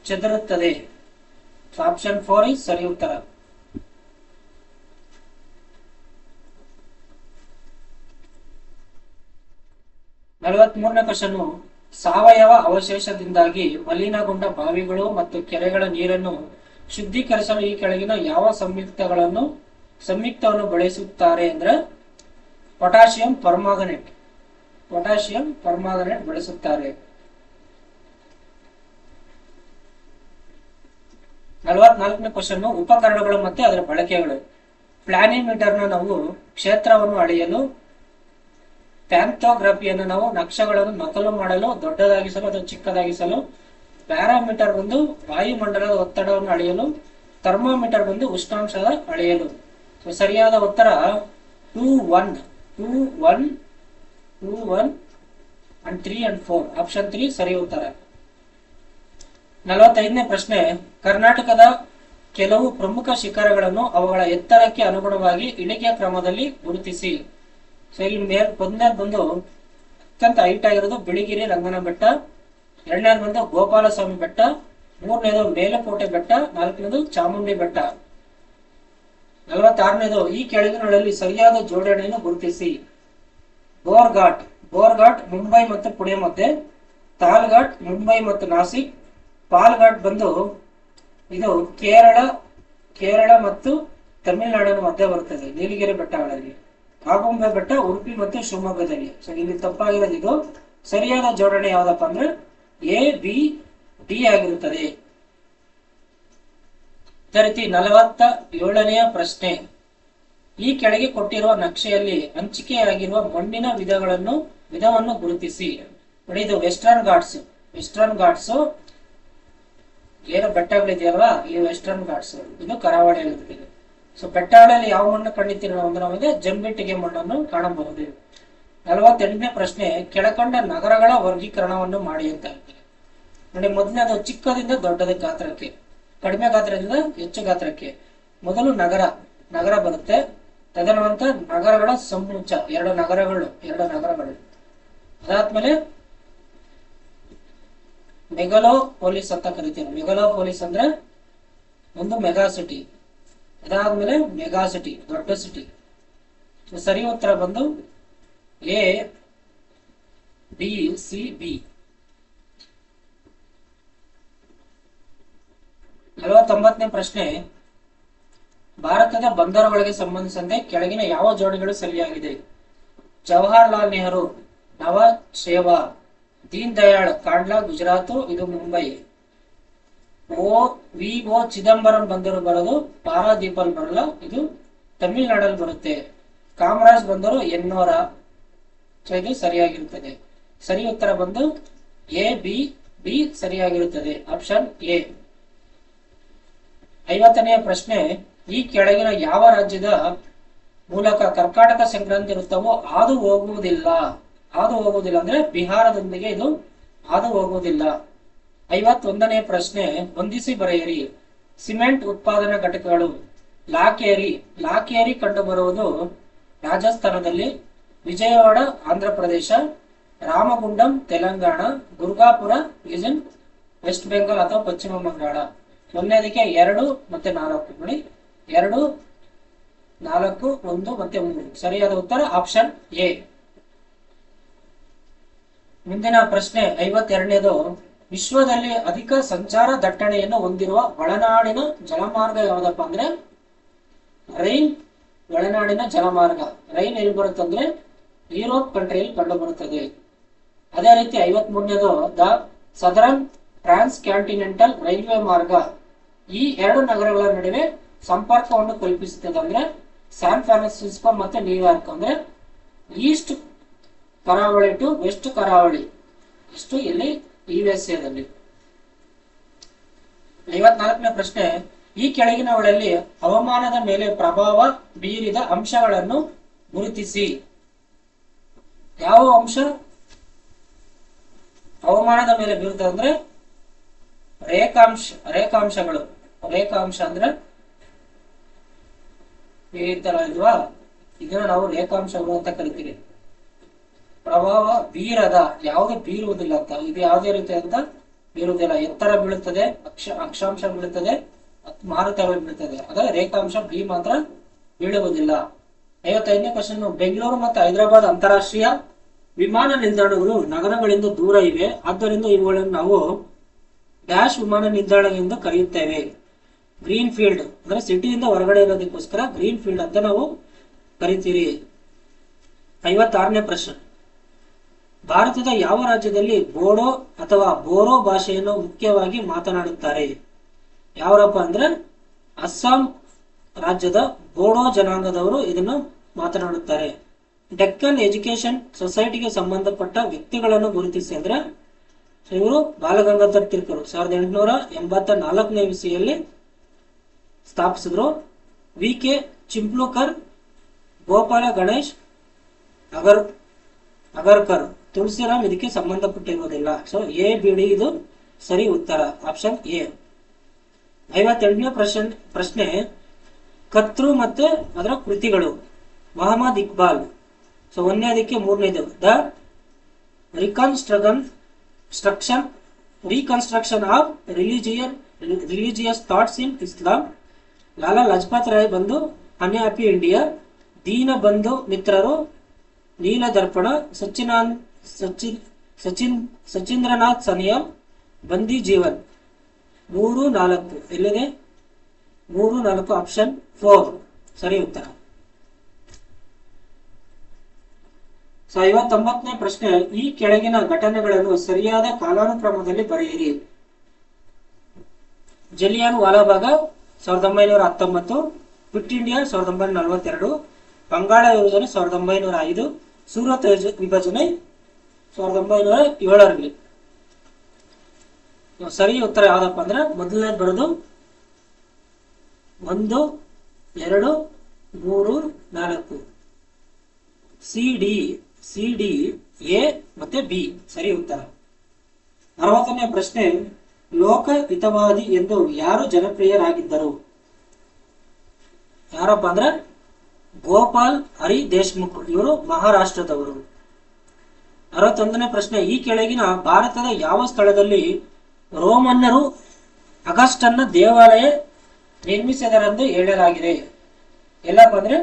ಚದುರುತ್ತದೆ. ಆಪ್ಷನ್ 4 ಸರಿ ಉತ್ತರ. 43ನೇ ಕ್ವಶನ್, ಸಾವಯವ ಅವಶೇಷದಿಂದಾಗಿ ಮಲಿನಗೊಂಡ ಬಾವಿಗಳು ಮತ್ತು ಕೆರೆಗಳ ನೀರನ್ನು ಶುದ್ಧೀಕರಿಸಲು ಈ ಕೆಳಗಿನ ಯಾವ ಸಂಯುಕ್ತಗಳನ್ನು ಸಂಯುಕ್ತವನ್ನು ಬಳಸುತ್ತಾರೆ ಅಂದ್ರೆ ಪೊಟ್ಯಾಷಿಯಂ ಪರ್ಮಾಂಗನೇಟ್ ಬಳಸುತ್ತಾರೆ. 44ನೇ ಕ್ವಶನ್, ಉಪಕರಣಗಳು ಮತ್ತೆ ಅದರ ಬಳಕೆಗಳು. ಪ್ಲಾನಿಮೀಟರ್ನ ನಾವು ಕ್ಷೇತ್ರವನ್ನು ಅಳೆಯಲು, ಪ್ಯಾಂಥೋಗ್ರಫಿಯನ್ನು ನಾವು ನಕ್ಷೆಗಳನ್ನು ನಕಲು ಮಾಡಲು, ದೊಡ್ಡದಾಗಿಸಲು ಅಥವಾ ಚಿಕ್ಕದಾಗಿಸಲು, ಪ್ಯಾರಾಮೀಟರ್ ಬಂದು ವಾಯುಮಂಡಲದ ಒತ್ತಡವನ್ನು ಅಳೆಯಲು, ಥರ್ಮೋಮೀಟರ್ ಬಂದು ಉಷ್ಣಾಂಶದ ಅಳೆಯಲು. ಸರಿಯಾದ ಉತ್ತರ 2, 1 and 3 and 4. ಆಪ್ಷನ್ 3 ಸರಿ ಉತ್ತರ. 45ನೇ ಪ್ರಶ್ನೆ, ಕರ್ನಾಟಕದ ಕೆಲವು ಪ್ರಮುಖ ಶಿಖರಗಳನ್ನು ಅವುಗಳ ಎತ್ತರಕ್ಕೆ ಅನುಗುಣವಾಗಿ ಇಳಿಕೆಯ ಕ್ರಮದಲ್ಲಿ ಗುರುತಿಸಿ. ಸೊ ಇಲ್ಲಿ ಒಂದನೇದು ಬಂದು ಅತ್ಯಂತ ಹೈಟ್ ಆಗಿರೋದು ಬಿಳಿಗಿರಿ ರಂಗನ ಬೆಟ್ಟ, ಎರಡನೇದು ಬಂದು ಗೋಪಾಲಸ್ವಾಮಿ ಬೆಟ್ಟ, ಮೂರನೇದು ಮೇಲುಕೋಟೆ ಬೆಟ್ಟ, ನಾಲ್ಕನೇದು ಚಾಮುಂಡಿ ಬೆಟ್ಟ. 46ನೇದು ಈ ಕೆಳಗಿನಗಳಲ್ಲಿ ಸರಿಯಾದ ಜೋಡಣೆಯನ್ನು ಗುರುತಿಸಿ. ಬೋರ್ಘಾಟ್ ಮುಂಬೈ ಮತ್ತು ಪುಣೆ ಮಧ್ಯೆ, ತಾಲ್ಘಾಟ್ ಮುಂಬೈ ಮತ್ತು ನಾಸಿಕ್, ಪಾಲ್ಘಾಟ್ ಬಂದು ಇದು ಕೇರಳ ಮತ್ತು ತಮಿಳುನಾಡಿನ ಮಧ್ಯೆ ಬರುತ್ತದೆ ನೀಲಗಿರಿ ಬೆಟ್ಟಗಳಲ್ಲಿ. ಆಗುಂಬೆ ಬೆಟ್ಟ ಉಡುಪಿ ಮತ್ತು ಶಿವಮೊಗ್ಗದಲ್ಲಿ. ಸೊ ಇಲ್ಲಿ ತಪ್ಪಾಗಿರೋದು ಇದು. ಸರಿಯಾದ ಜೋಡಣೆ ಯಾವ್ದಪ್ಪ ಅಂದ್ರೆ ABD ಆಗಿರುತ್ತದೆ. ಅದೇ ರೀತಿ 47ನೆಯ ಪ್ರಶ್ನೆ, ಈ ಕೆಳಗೆ ಕೊಟ್ಟಿರುವ ನಕ್ಷೆಯಲ್ಲಿ ಹಂಚಿಕೆಯಾಗಿರುವ ಮಣ್ಣಿನ ವಿಧವನ್ನು ಗುರುತಿಸಿ. ನೋಡಿ, ಇದು ವೆಸ್ಟರ್ನ್ ಘಾಟ್ಸ್ ಏನು ಬೆಟ್ಟಗಳಿದೆಯಲ್ವಾ, ಈ ವೆಸ್ಟರ್ನ್ ಘಾಟ್ಸ್ ಇದು ಕರಾವಳಿಯಲ್ಲಿರುತ್ತದೆ. ಸೊ ಬೆಟ್ಟಗಳಲ್ಲಿ ಯಾವ ಮಣ್ಣು ಕಂಡಿತೀರಿ ಅಂದ್ರೆ ನಮಗೆ ಜಂಬಿಟ್ಟಿಗೆ ಮಣ್ಣನ್ನು ಕಾಣಬಹುದು. 48ನೇ ಪ್ರಶ್ನೆ, ಕೆಳಕಂಡ ನಗರಗಳ ವರ್ಗೀಕರಣವನ್ನು ಮಾಡಿ ಅಂತ ಹೇಳ್ತಾರೆ. ನೋಡಿ, ಮೊದಲನೇದು ಚಿಕ್ಕದಿಂದ ದೊಡ್ಡದ ಗಾತ್ರಕ್ಕೆ, ಕಡಿಮೆ ಗಾತ್ರದಿಂದ ಹೆಚ್ಚು ಗಾತ್ರಕ್ಕೆ. ಮೊದಲು ನಗರ ಬರುತ್ತೆ, ತದನಂತರ ನಗರಗಳ ಸಮೂಹ, ಎರಡು ನಗರಗಳು. ಅದಾದ್ಮೇಲೆ ಮೆಗಾಲೋಪೋಲಿಸ್ ಅಂತ ಕರಿತೀವಿ. ಮೆಗಾಲೋಪೋಲಿಸ್ ಅಂದ್ರೆ ಒಂದು ಮೆಗಾ ಸಿಟಿ. ಅದಾದ್ಮೇಲೆ ಮೆಗಾ ಸಿಟಿ, ದೊಡ್ಡ ಸಿಟಿ. ಸರಿ ಉತ್ತರ ಬಂದು ABCB. 49ನೇ ಪ್ರಶ್ನೆ, ಭಾರತದ ಬಂದರುಗಳಿಗೆ ಸಂಬಂಧಿಸಿದಂತೆ ಕೆಳಗಿನ ಯಾವ ಜೋಡಿಗಳು ಸರಿಯಾಗಿದೆ? ಜವಾಹರ್ಲಾಲ್ ನೆಹರು ನವ ಸೇವಾ, ದೀನ್ ದಯಾಳ್ ಕಾಂಡ್ಲಾ ಗುಜರಾತ್, ಇದು ಮುಂಬೈ. VO ಚಿದಂಬರಂ ಬಂದರು ಬರೋದು ಪಾರಾದೀಪಲ್ ಬರಲ್ಲ, ಇದು ತಮಿಳುನಾಡಲ್ಲಿ ಬರುತ್ತೆ. ಕಾಮರಾಜ್ ಬಂದರು ಎನ್ನೋರ, ಇದು ಸರಿಯಾಗಿರುತ್ತದೆ. ಸರಿ ಉತ್ತರ ಬಂದು ABD ಸರಿಯಾಗಿರುತ್ತದೆ, ಆಪ್ಷನ್ A. 50ನೆಯ ಪ್ರಶ್ನೆ, ಈ ಕೆಳಗಿನ ಯಾವ ರಾಜ್ಯದ ಮೂಲಕ ಕರ್ಕಾಟಕ ಸಂಕ್ರಾಂತಿ ವೃತ್ತವು ಹಾದು ಹೋಗುವುದಿಲ್ಲ ಅಂದ್ರೆ ಬಿಹಾರದೊಂದಿಗೆ ಇದು ಹಾದು ಹೋಗುವುದಿಲ್ಲ. 51ನೇ ಪ್ರಶ್ನೆ, ಹೊಂದಿಸಿ ಬರೆಯಿರಿ. ಸಿಮೆಂಟ್ ಉತ್ಪಾದನಾ ಘಟಕಗಳು. ಲಾಕೇರಿ ಕಂಡು ಬರುವುದು ರಾಜಸ್ಥಾನದಲ್ಲಿ, Vijayawada Andhra Pradesh, Ramagundam Telangana, Durgapur is in West Bengal ಅಥವಾ ಪಶ್ಚಿಮ ಬಂಗಾಳ. ಒಂದನೇದಕ್ಕೆ 2 ಮತ್ತೆ 4 ನೋಡಿ, 2, 4, 1 ಮತ್ತೆ 3. ಸರಿಯಾದ ಉತ್ತರ ಆಪ್ಷನ್ A. ಮುಂದಿನ ಪ್ರಶ್ನೆ 52ನೇದು, ವಿಶ್ವದಲ್ಲಿ ಅಧಿಕ ಸಂಚಾರ ದಟ್ಟಣೆಯನ್ನು ಹೊಂದಿರುವ ಒಳನಾಡಿನ ಜಲಮಾರ್ಗ ಯಾವ್ದಪ್ಪ ಅಂದ್ರೆ ರೈನ್ ಒಳನಾಡಿನ ಜಲಮಾರ್ಗ. ರೈನ್ ಎಲ್ಲಿ ಬರುತ್ತಂದ್ರೆ ಯುರೋಪ್ ಕಂಟ್ರಿಯಲ್ಲಿ ಕಂಡು ಬರುತ್ತದೆ. ಅದೇ ರೀತಿ 53ನೇದು, ದ ಸದರ್ನ್ ಟ್ರಾನ್ಸ್ ಕ್ಯಾಂಟಿನೆಂಟಲ್ ರೈಲ್ವೆ ಮಾರ್ಗ ಈ ಎರಡು ನಗರಗಳ ನಡುವೆ ಸಂಪರ್ಕವನ್ನು ಕಲ್ಪಿಸುತ್ತದೆ. ಅಂದ್ರೆ ಸ್ಯಾನ್ ಫ್ರಾನ್ಸಿಸ್ಕೋ ಮತ್ತೆ ನ್ಯೂಯಾರ್ಕ್. ಅಂದ್ರೆ ಈಸ್ಟ್ ಕರಾವಳಿ ಟು ವೆಸ್ಟ್ ಕರಾವಳಿ, ಇಷ್ಟು ಇಲ್ಲಿ USA ದಲ್ಲಿ. 54ನೇ ಪ್ರಶ್ನೆ, ಈ ಕೆಳಗಿನವುಗಳಲ್ಲಿ ಹವಾಮಾನದ ಮೇಲೆ ಪ್ರಭಾವ ಬೀರಿದ ಅಂಶಗಳನ್ನು ಗುರುತಿಸಿ. ಯಾವ ಅಂಶ ಹವಾಮಾನದ ಮೇಲೆ ಬೀರುತ್ತದೆ ಅಂದ್ರೆ ರೇಖಾಂಶಗಳು. ರೇಖಾಂಶ ಅಂದ್ರೆ ಈ ತರ ಇಲ್ವಾ, ಇದನ್ನ ನಾವು ರೇಖಾಂಶಗಳು ಅಂತ ಕರಿತೀವಿ. ಪ್ರಭಾವ ಬೀರದ, ಯಾವುದು ಬೀರುವುದಿಲ್ಲ ಅಂತ, ಇದು ಯಾವುದೇ ರೀತಿ ಅಂತ ಬೀರುವುದಿಲ್ಲ. ಎತ್ತರ ಬೀಳುತ್ತದೆ, ಅಕ್ಷಾಂಶ ಬೀಳುತ್ತದೆ, ಮಾರುತಗಳು ಬೀಳುತ್ತದೆ. ಅದೇ ರೇಖಾಂಶ ಬಿ ಮಾತ್ರ ಬೀಳುವುದಿಲ್ಲ. 55ನೇ ಕ್ವಶನ್, ಬೆಂಗಳೂರು ಮತ್ತು ಹೈದರಾಬಾದ್ ಅಂತಾರಾಷ್ಟ್ರೀಯ ವಿಮಾನ ನಿಲ್ದಾಣಗಳು ನಗರಗಳಿಂದ ದೂರ ಇವೆ, ಆದ್ದರಿಂದ ಇವುಗಳನ್ನು ನಾವು ಡ್ಯಾಶ್ ವಿಮಾನ ನಿಲ್ದಾಣ ಎಂದು ಕರೆಯುತ್ತೇವೆ. ಗ್ರೀನ್ ಫೀಲ್ಡ್ ಅಂದ್ರೆ ಸಿಟಿಯಿಂದ ಹೊರಗಡೆ ಇರೋದಕ್ಕೋಸ್ಕರ ಗ್ರೀನ್ ಫೀಲ್ಡ್ ಅಂತ ನಾವು ಕರಿತೀರಿ. 56ನೇ ಪ್ರಶ್ನೆ, ಭಾರತದ ಯಾವ ರಾಜ್ಯದಲ್ಲಿ ಬೋಡೋ ಅಥವಾ ಬೋರೋ ಭಾಷೆಯನ್ನು ಮುಖ್ಯವಾಗಿ ಮಾತನಾಡುತ್ತಾರೆ? ಯಾವರಪ್ಪ ಅಂದ್ರೆ ಅಸ್ಸಾಂ ರಾಜ್ಯದ ಬೋಡೋ ಜನಾಂಗದವರು ಇದನ್ನು ಮಾತನಾಡುತ್ತಾರೆ. ಡೆಕ್ಕನ್ ಎಜುಕೇಶನ್ ಸೊಸೈಟಿಗೆ ಸಂಬಂಧಪಟ್ಟ ವ್ಯಕ್ತಿಗಳನ್ನು ಗುರುತಿಸಿ ಅಂದ್ರೆ ಇವರು ಬಾಲಗಂಗಾಧರ್ ತಿಲಕರು 1884ನೇ ಇಸವಿಯಲ್ಲಿ ಸ್ಥಾಪಿಸಿದ್ರು. ವಿ.ಕೆ. ಚಿಪ್ಲೂಕರ್, ಗೋಪಾಲ ಗಣೇಶ್ ಅಗರ್ಕರ್, ತುಳಸಿರಾಮ್ ಇದಕ್ಕೆ ಸಂಬಂಧಪಟ್ಟಿರುವುದಿಲ್ಲ. ಸೊ A-B-D ಇದು ಸರಿ ಉತ್ತರ, ಆಪ್ಷನ್ ಎ. 58ನೇ ಪ್ರಶ್ನೆ, ಕತ್ರು ಮತ್ತೆ ಅದರ ಕೃತಿಗಳು. ಮೊಹಮ್ಮದ್ ಇಕ್ಬಾಲ್. ಸೊ ಒಂದನೇದಕ್ಕೆ ಮೂರನೇದು the reconstruction of religious thoughts in Islam. Lala Lajpat Rai ಬಂದು ಅನ್ಹ್ಯಾಪಿ ಇಂಡಿಯಾ. ದೀನ ಬಂಧು ಮಿತ್ರರು, ನೀಲ ದರ್ಪಣ. ಸಚೀಂದ್ರನಾಥ್ ಸನಿಯಲ್, ಬಂದಿ ಜೀವನ್. 3, 4 ಎಲ್ಲಿದೆ? 3, 4 ಆಪ್ಷನ್ 4 ಸರಿ ಉತ್ತರ. 59ನೇ ಪ್ರಶ್ನೆ, ಈ ಕೆಳಗಿನ ಘಟನೆಗಳನ್ನು ಸರಿಯಾದ ಕಾಲಾನುಕ್ರಮದಲ್ಲಿ ಬರೆಯಿರಿ. ಜಲಿಯನ್ ವಾಲಾಬಾಗ್ 1919, ಕ್ವಿಟ್ ಇಂಡಿಯಾ 1942, ಬಂಗಾಳ ವಿಭಜನೆ 1905, ಸೂರತ್ ವಿಭಜನೆ 1907ರಲ್ಲಿ. ಸರಿ ಉತ್ತರ ಯಾವ್ದಪ್ಪ ಅಂದ್ರೆ ಮೊದಲನೇದು ಬರೋದು 1, 2, 3, 4 ಸಿ ಡಿ ಎ ಮತ್ತೆ ಬಿ ಸರಿ ಉತ್ತರ. 60ನೇ ಪ್ರಶ್ನೆ, ಲೋಕ ಹಿತವಾದಿ ಎಂದು ಯಾರು ಜನಪ್ರಿಯರಾಗಿದ್ದರು? ಯಾರಪ್ಪ ಅಂದ್ರೆ ಗೋಪಾಲ್ ಹರಿ ದೇಶ್ಮುಖ್, ಇವರು ಮಹಾರಾಷ್ಟ್ರದವರು. 61ನೇ ಪ್ರಶ್ನೆ, ಈ ಕೆಳಗಿನ ಭಾರತದ ಯಾವ ಸ್ಥಳದಲ್ಲಿ ರೋಮನ್ನರು ಅಗಸ್ಟನ್ನ ದೇವಾಲಯ ನಿರ್ಮಿಸಿದರೆಂದು ಹೇಳಲಾಗಿದೆ? ಎಲ್ಲಪ್ಪ ಅಂದ್ರೆ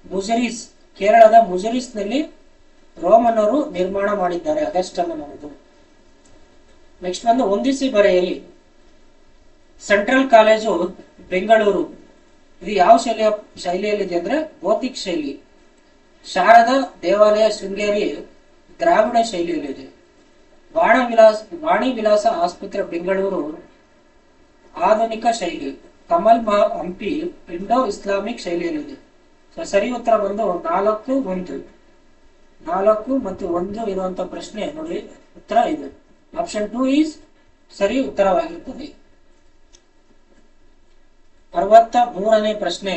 ಮುಜರಿಸ್, ಕೇರಳದ ಮುಜರಿಸ್ ನಲ್ಲಿ ರೋಮನ್ನರು ನಿರ್ಮಾಣ ಮಾಡಿದ್ದಾರೆ ಅಗಸ್ಟನ್ ಅನ್ನೋದು. ನೆಕ್ಸ್ಟ್ ಒಂದು ಹೊಂದಿಸಿ ಬರೆಯಿರಿ. ಸೆಂಟ್ರಲ್ ಕಾಲೇಜು ಬೆಂಗಳೂರು, ಇದು ಯಾವ ಶೈಲಿಯಲ್ಲಿದೆ ಅಂದ್ರೆ ಗೋತಿಕ್ ಶೈಲಿ. ಶಾರದಾ ದೇವಾಲಯ ಶೃಂಗೇರಿ ದ್ರಾವಿಡ ಶೈಲಿಯಲ್ಲಿದೆ. ವಾಣಿ ವಿಲಾಸ ಆಸ್ಪತ್ರೆ ಬೆಂಗಳೂರು ಆಧುನಿಕ ಶೈಲಿ. ಕಮಲ್ ಹಂಪಿ ಇಂಡೋ ಇಸ್ಲಾಮಿಕ್ ಶೈಲಿಯಲ್ಲಿದೆ. ಸೊ ಸರಿ ಉತ್ತರ ಬಂದು 4, 1. 4 ಮತ್ತು 1 ಇರುವಂತ ಪ್ರಶ್ನೆ ನೋಡಿ, ಉತ್ತರ ಇದು ಆಪ್ಷನ್ 2 ಈಸ್ ಸರಿ ಉತ್ತರವಾಗಿರುತ್ತದೆ. 63ನೇ ಪ್ರಶ್ನೆ,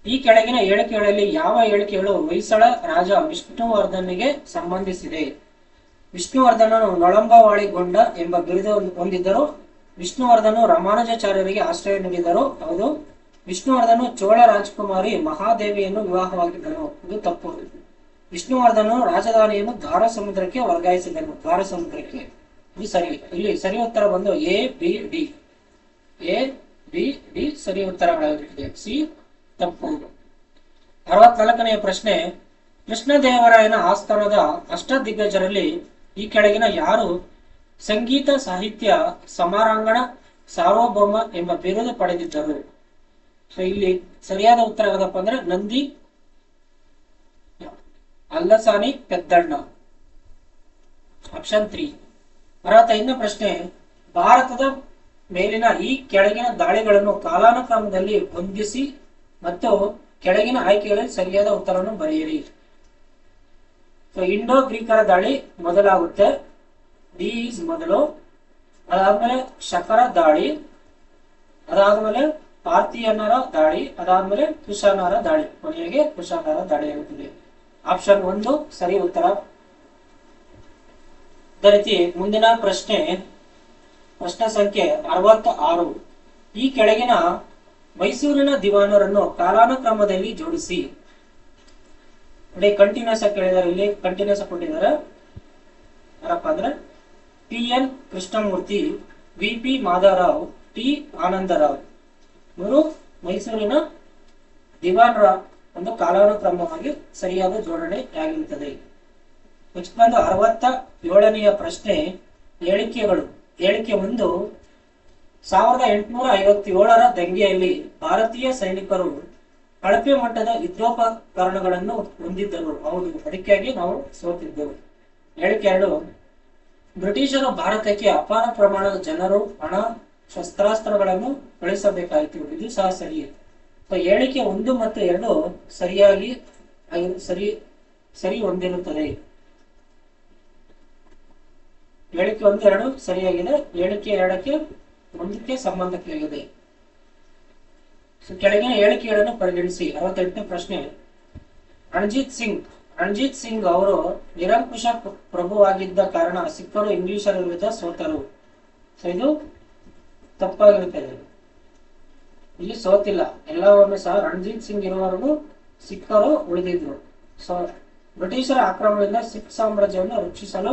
ಈ ಕೆಳಗಿನ ಹೇಳಿಕೆಗಳಲ್ಲಿ ಯಾವ ಹೇಳಿಕೆಗಳು ಹೊಯ್ಸಳ ರಾಜ ವಿಷ್ಣುವರ್ಧನ್ಗೆ ಸಂಬಂಧಿಸಿದೆ? ವಿಷ್ಣುವರ್ಧನನು ನೊಳಂಬವಾಳಿಗೊಂಡ ಎಂಬ ಬಿರುದು ಹೊಂದಿದ್ದರು. ವಿಷ್ಣುವರ್ಧನು ರಾಮಾನುಜಾಚಾರ್ಯರಿಗೆ ಆಶ್ರಯ ನೀಡಿದರು. ಹೌದು. ವಿಷ್ಣುವರ್ಧನು ಚೋಳ ರಾಜಕುಮಾರಿ ಮಹಾದೇವಿಯನ್ನು ವಿವಾಹವಾಗಿದ್ದನು. ಇದು ತಪ್ಪು. ವಿಷ್ಣುವರ್ಧನು ರಾಜಧಾನಿಯನ್ನು ದ್ವಾರ ಸಮುದ್ರಕ್ಕೆ ವರ್ಗಾಯಿಸಿದನು. ದ್ವಾರ ಸಮುದ್ರಕ್ಕೆ, ಇದು ಸರಿ. ಇಲ್ಲಿ ಸರಿ ಉತ್ತರ ಬಂದು ಎ ಬಿ ಡಿ ಸರಿ ಉತ್ತರಗಳಾಗಿರುತ್ತದೆ. ಸಿ ತಪ್ಪು. 64ನೇ ಪ್ರಶ್ನೆ, ಕೃಷ್ಣದೇವರಾಯನ ಆಸ್ಥಾನದ ಅಷ್ಟದಿಗ್ಗಜರಲ್ಲಿ ಈ ಕೆಳಗಿನ ಯಾರು ಸಂಗೀತ ಸಾಹಿತ್ಯ ಸಮಾರಾಂಗಣ ಸಾರ್ವಭೌಮ ಎಂಬ ಬಿರುದು ಪಡೆದಿದ್ದರು? ಸೊ ಇಲ್ಲಿ ಸರಿಯಾದ ಉತ್ತರ ಯಾವ್ದಪ್ಪ ಅಂದ್ರೆ ನಂದಿ ಅಲ್ಲಸಾನಿ ಪೆದ್ದಣ್ಣ, ಆಪ್ಷನ್ 3. 65ನೇ ಪ್ರಶ್ನೆ, ಭಾರತದ ಮೇಲಿನ ಈ ಕೆಳಗಿನ ದಾಳಿಗಳನ್ನು ಕಾಲಾನುಕ್ರಮದಲ್ಲಿ ಹೊಂದಿಸಿ ಮತ್ತು ಕೆಳಗಿನ ಆಯ್ಕೆಗಳಲ್ಲಿ ಸರಿಯಾದ ಉತ್ತರವನ್ನು ಬರೆಯಿರಿ. ಸೊ ಇಂಡೋ ಗ್ರೀಕರ ದಾಳಿ ಮೊದಲಾಗುತ್ತೆ, ಡಿ ಈಸ್ ಮೊದಲು. ಅದಾದ್ಮೇಲೆ ಶಕರ ದಾಳಿ, ಅದಾದ್ಮೇಲೆ ಪಾರ್ಥಿಯನ್ನರ ದಾಳಿ, ಅದಾದ್ಮೇಲೆ ಕುಶಾನರ ದಾಳಿ, ಕೊನೆಗೆ ಕುಶಾನರ ದಾಳಿ ಆಗುತ್ತದೆ. ಆಪ್ಷನ್ 1 ಸರಿ ಉತ್ತರ. ಅದೇ ರೀತಿ ಮುಂದಿನ ಪ್ರಶ್ನೆ ಸಂಖ್ಯೆ 66. ಈ ಕೆಳಗಿನ ಮೈಸೂರಿನ ದಿವಾನರನ್ನು ಕಾಲಾನುಕ್ರಮದಲ್ಲಿ ಜೋಡಿಸಿ. ನೋಡಿ ಕಂಟಿನ್ಯೂಸ್ ಆಗಿ ಕೇಳಿದ್ದಾರೆ, ಇಲ್ಲಿ ಕಂಟಿನ್ಯೂಸ್ ಆಗಿ ಕೊಟ್ಟಿದ್ದಾರೆ. ಯಾರಪ್ಪ ಅಂದ್ರೆ P.N. Krishnamurthy, V.P. Madhavrao, T. Anandrao. ಇವರು ಮೈಸೂರಿನ ದಿವಾನರ ಒಂದು ಕಾಲಾನುಕ್ರಮವಾಗಿ ಸರಿಯಾದ ಜೋಡಣೆ ಆಗಿರುತ್ತದೆ. ನೆಕ್ಸ್ಟ್ ಬಂದು 67ನೆಯ ಪ್ರಶ್ನೆ ಹೇಳಿಕೆಗಳು. ಹೇಳಿಕೆ 1, 1857ರ ದಂಗೆಯಲ್ಲಿ ಭಾರತೀಯ ಸೈನಿಕರು ಕಳಪೆ ಮಟ್ಟದ ಯುದ್ಧೋಪಕರಣಗಳನ್ನು ಹೊಂದಿದ್ದರು. ಹೌದು, ಅದಕ್ಕಾಗಿ ನಾವು ಸೋತಿದ್ದೆವು. ಹೇಳಿಕೆ 2, ಬ್ರಿಟಿಷರು ಭಾರತಕ್ಕೆ ಅಪಾರ ಪ್ರಮಾಣದ ಜನರು, ಹಣ, ಶಸ್ತ್ರಾಸ್ತ್ರಗಳನ್ನು ಕಳಿಸಬೇಕಾಯಿತು. ಇದು ಸಹ ಸರಿ. ಹೇಳಿಕೆ 1 ಮತ್ತು 2 ಸರಿಯಾಗಿ ಸರಿ ಹೊಂದಿರುತ್ತದೆ. ಹೇಳಿಕೆ 1, 2 ಸರಿಯಾಗಿದೆ. ಹೇಳಿಕೆ 2ಕ್ಕೆ 1ಕ್ಕೆ ಸಂಬಂಧಕ್ಕಾಗಿದೆ. ಕೆಳಗಿನ ಹೇಳಿಕೆಗಳನ್ನು ಪರಿಗಣಿಸಿ. 68ನೇ ಪ್ರಶ್ನೆ. ರಣಜಿತ್ ಸಿಂಗ್ ಅವರು ನಿರಂಕುಶ ಪ್ರಭುವಾಗಿದ್ದ ಕಾರಣ ಸಿಖ್ಖರು ಇಂಗ್ಲಿಷರ ವಿರುದ್ಧ ಸೋತರು. ಇದು ತಪ್ಪಾಗಿರುತ್ತದೆ. ಇಲ್ಲಿ ಸೋತಿಲ್ಲ, ಎಲ್ಲವನ್ನು ಸಹ ರಣಜಿತ್ ಸಿಂಗ್ ಇರುವವರೆಗೂ ಸಿಖ್ಖರು ಉಳಿದಿದ್ರು. ಬ್ರಿಟಿಷರ ಆಕ್ರಮಣದಿಂದ ಸಿಖ್ ಸಾಮ್ರಾಜ್ಯವನ್ನು ರಕ್ಷಿಸಲು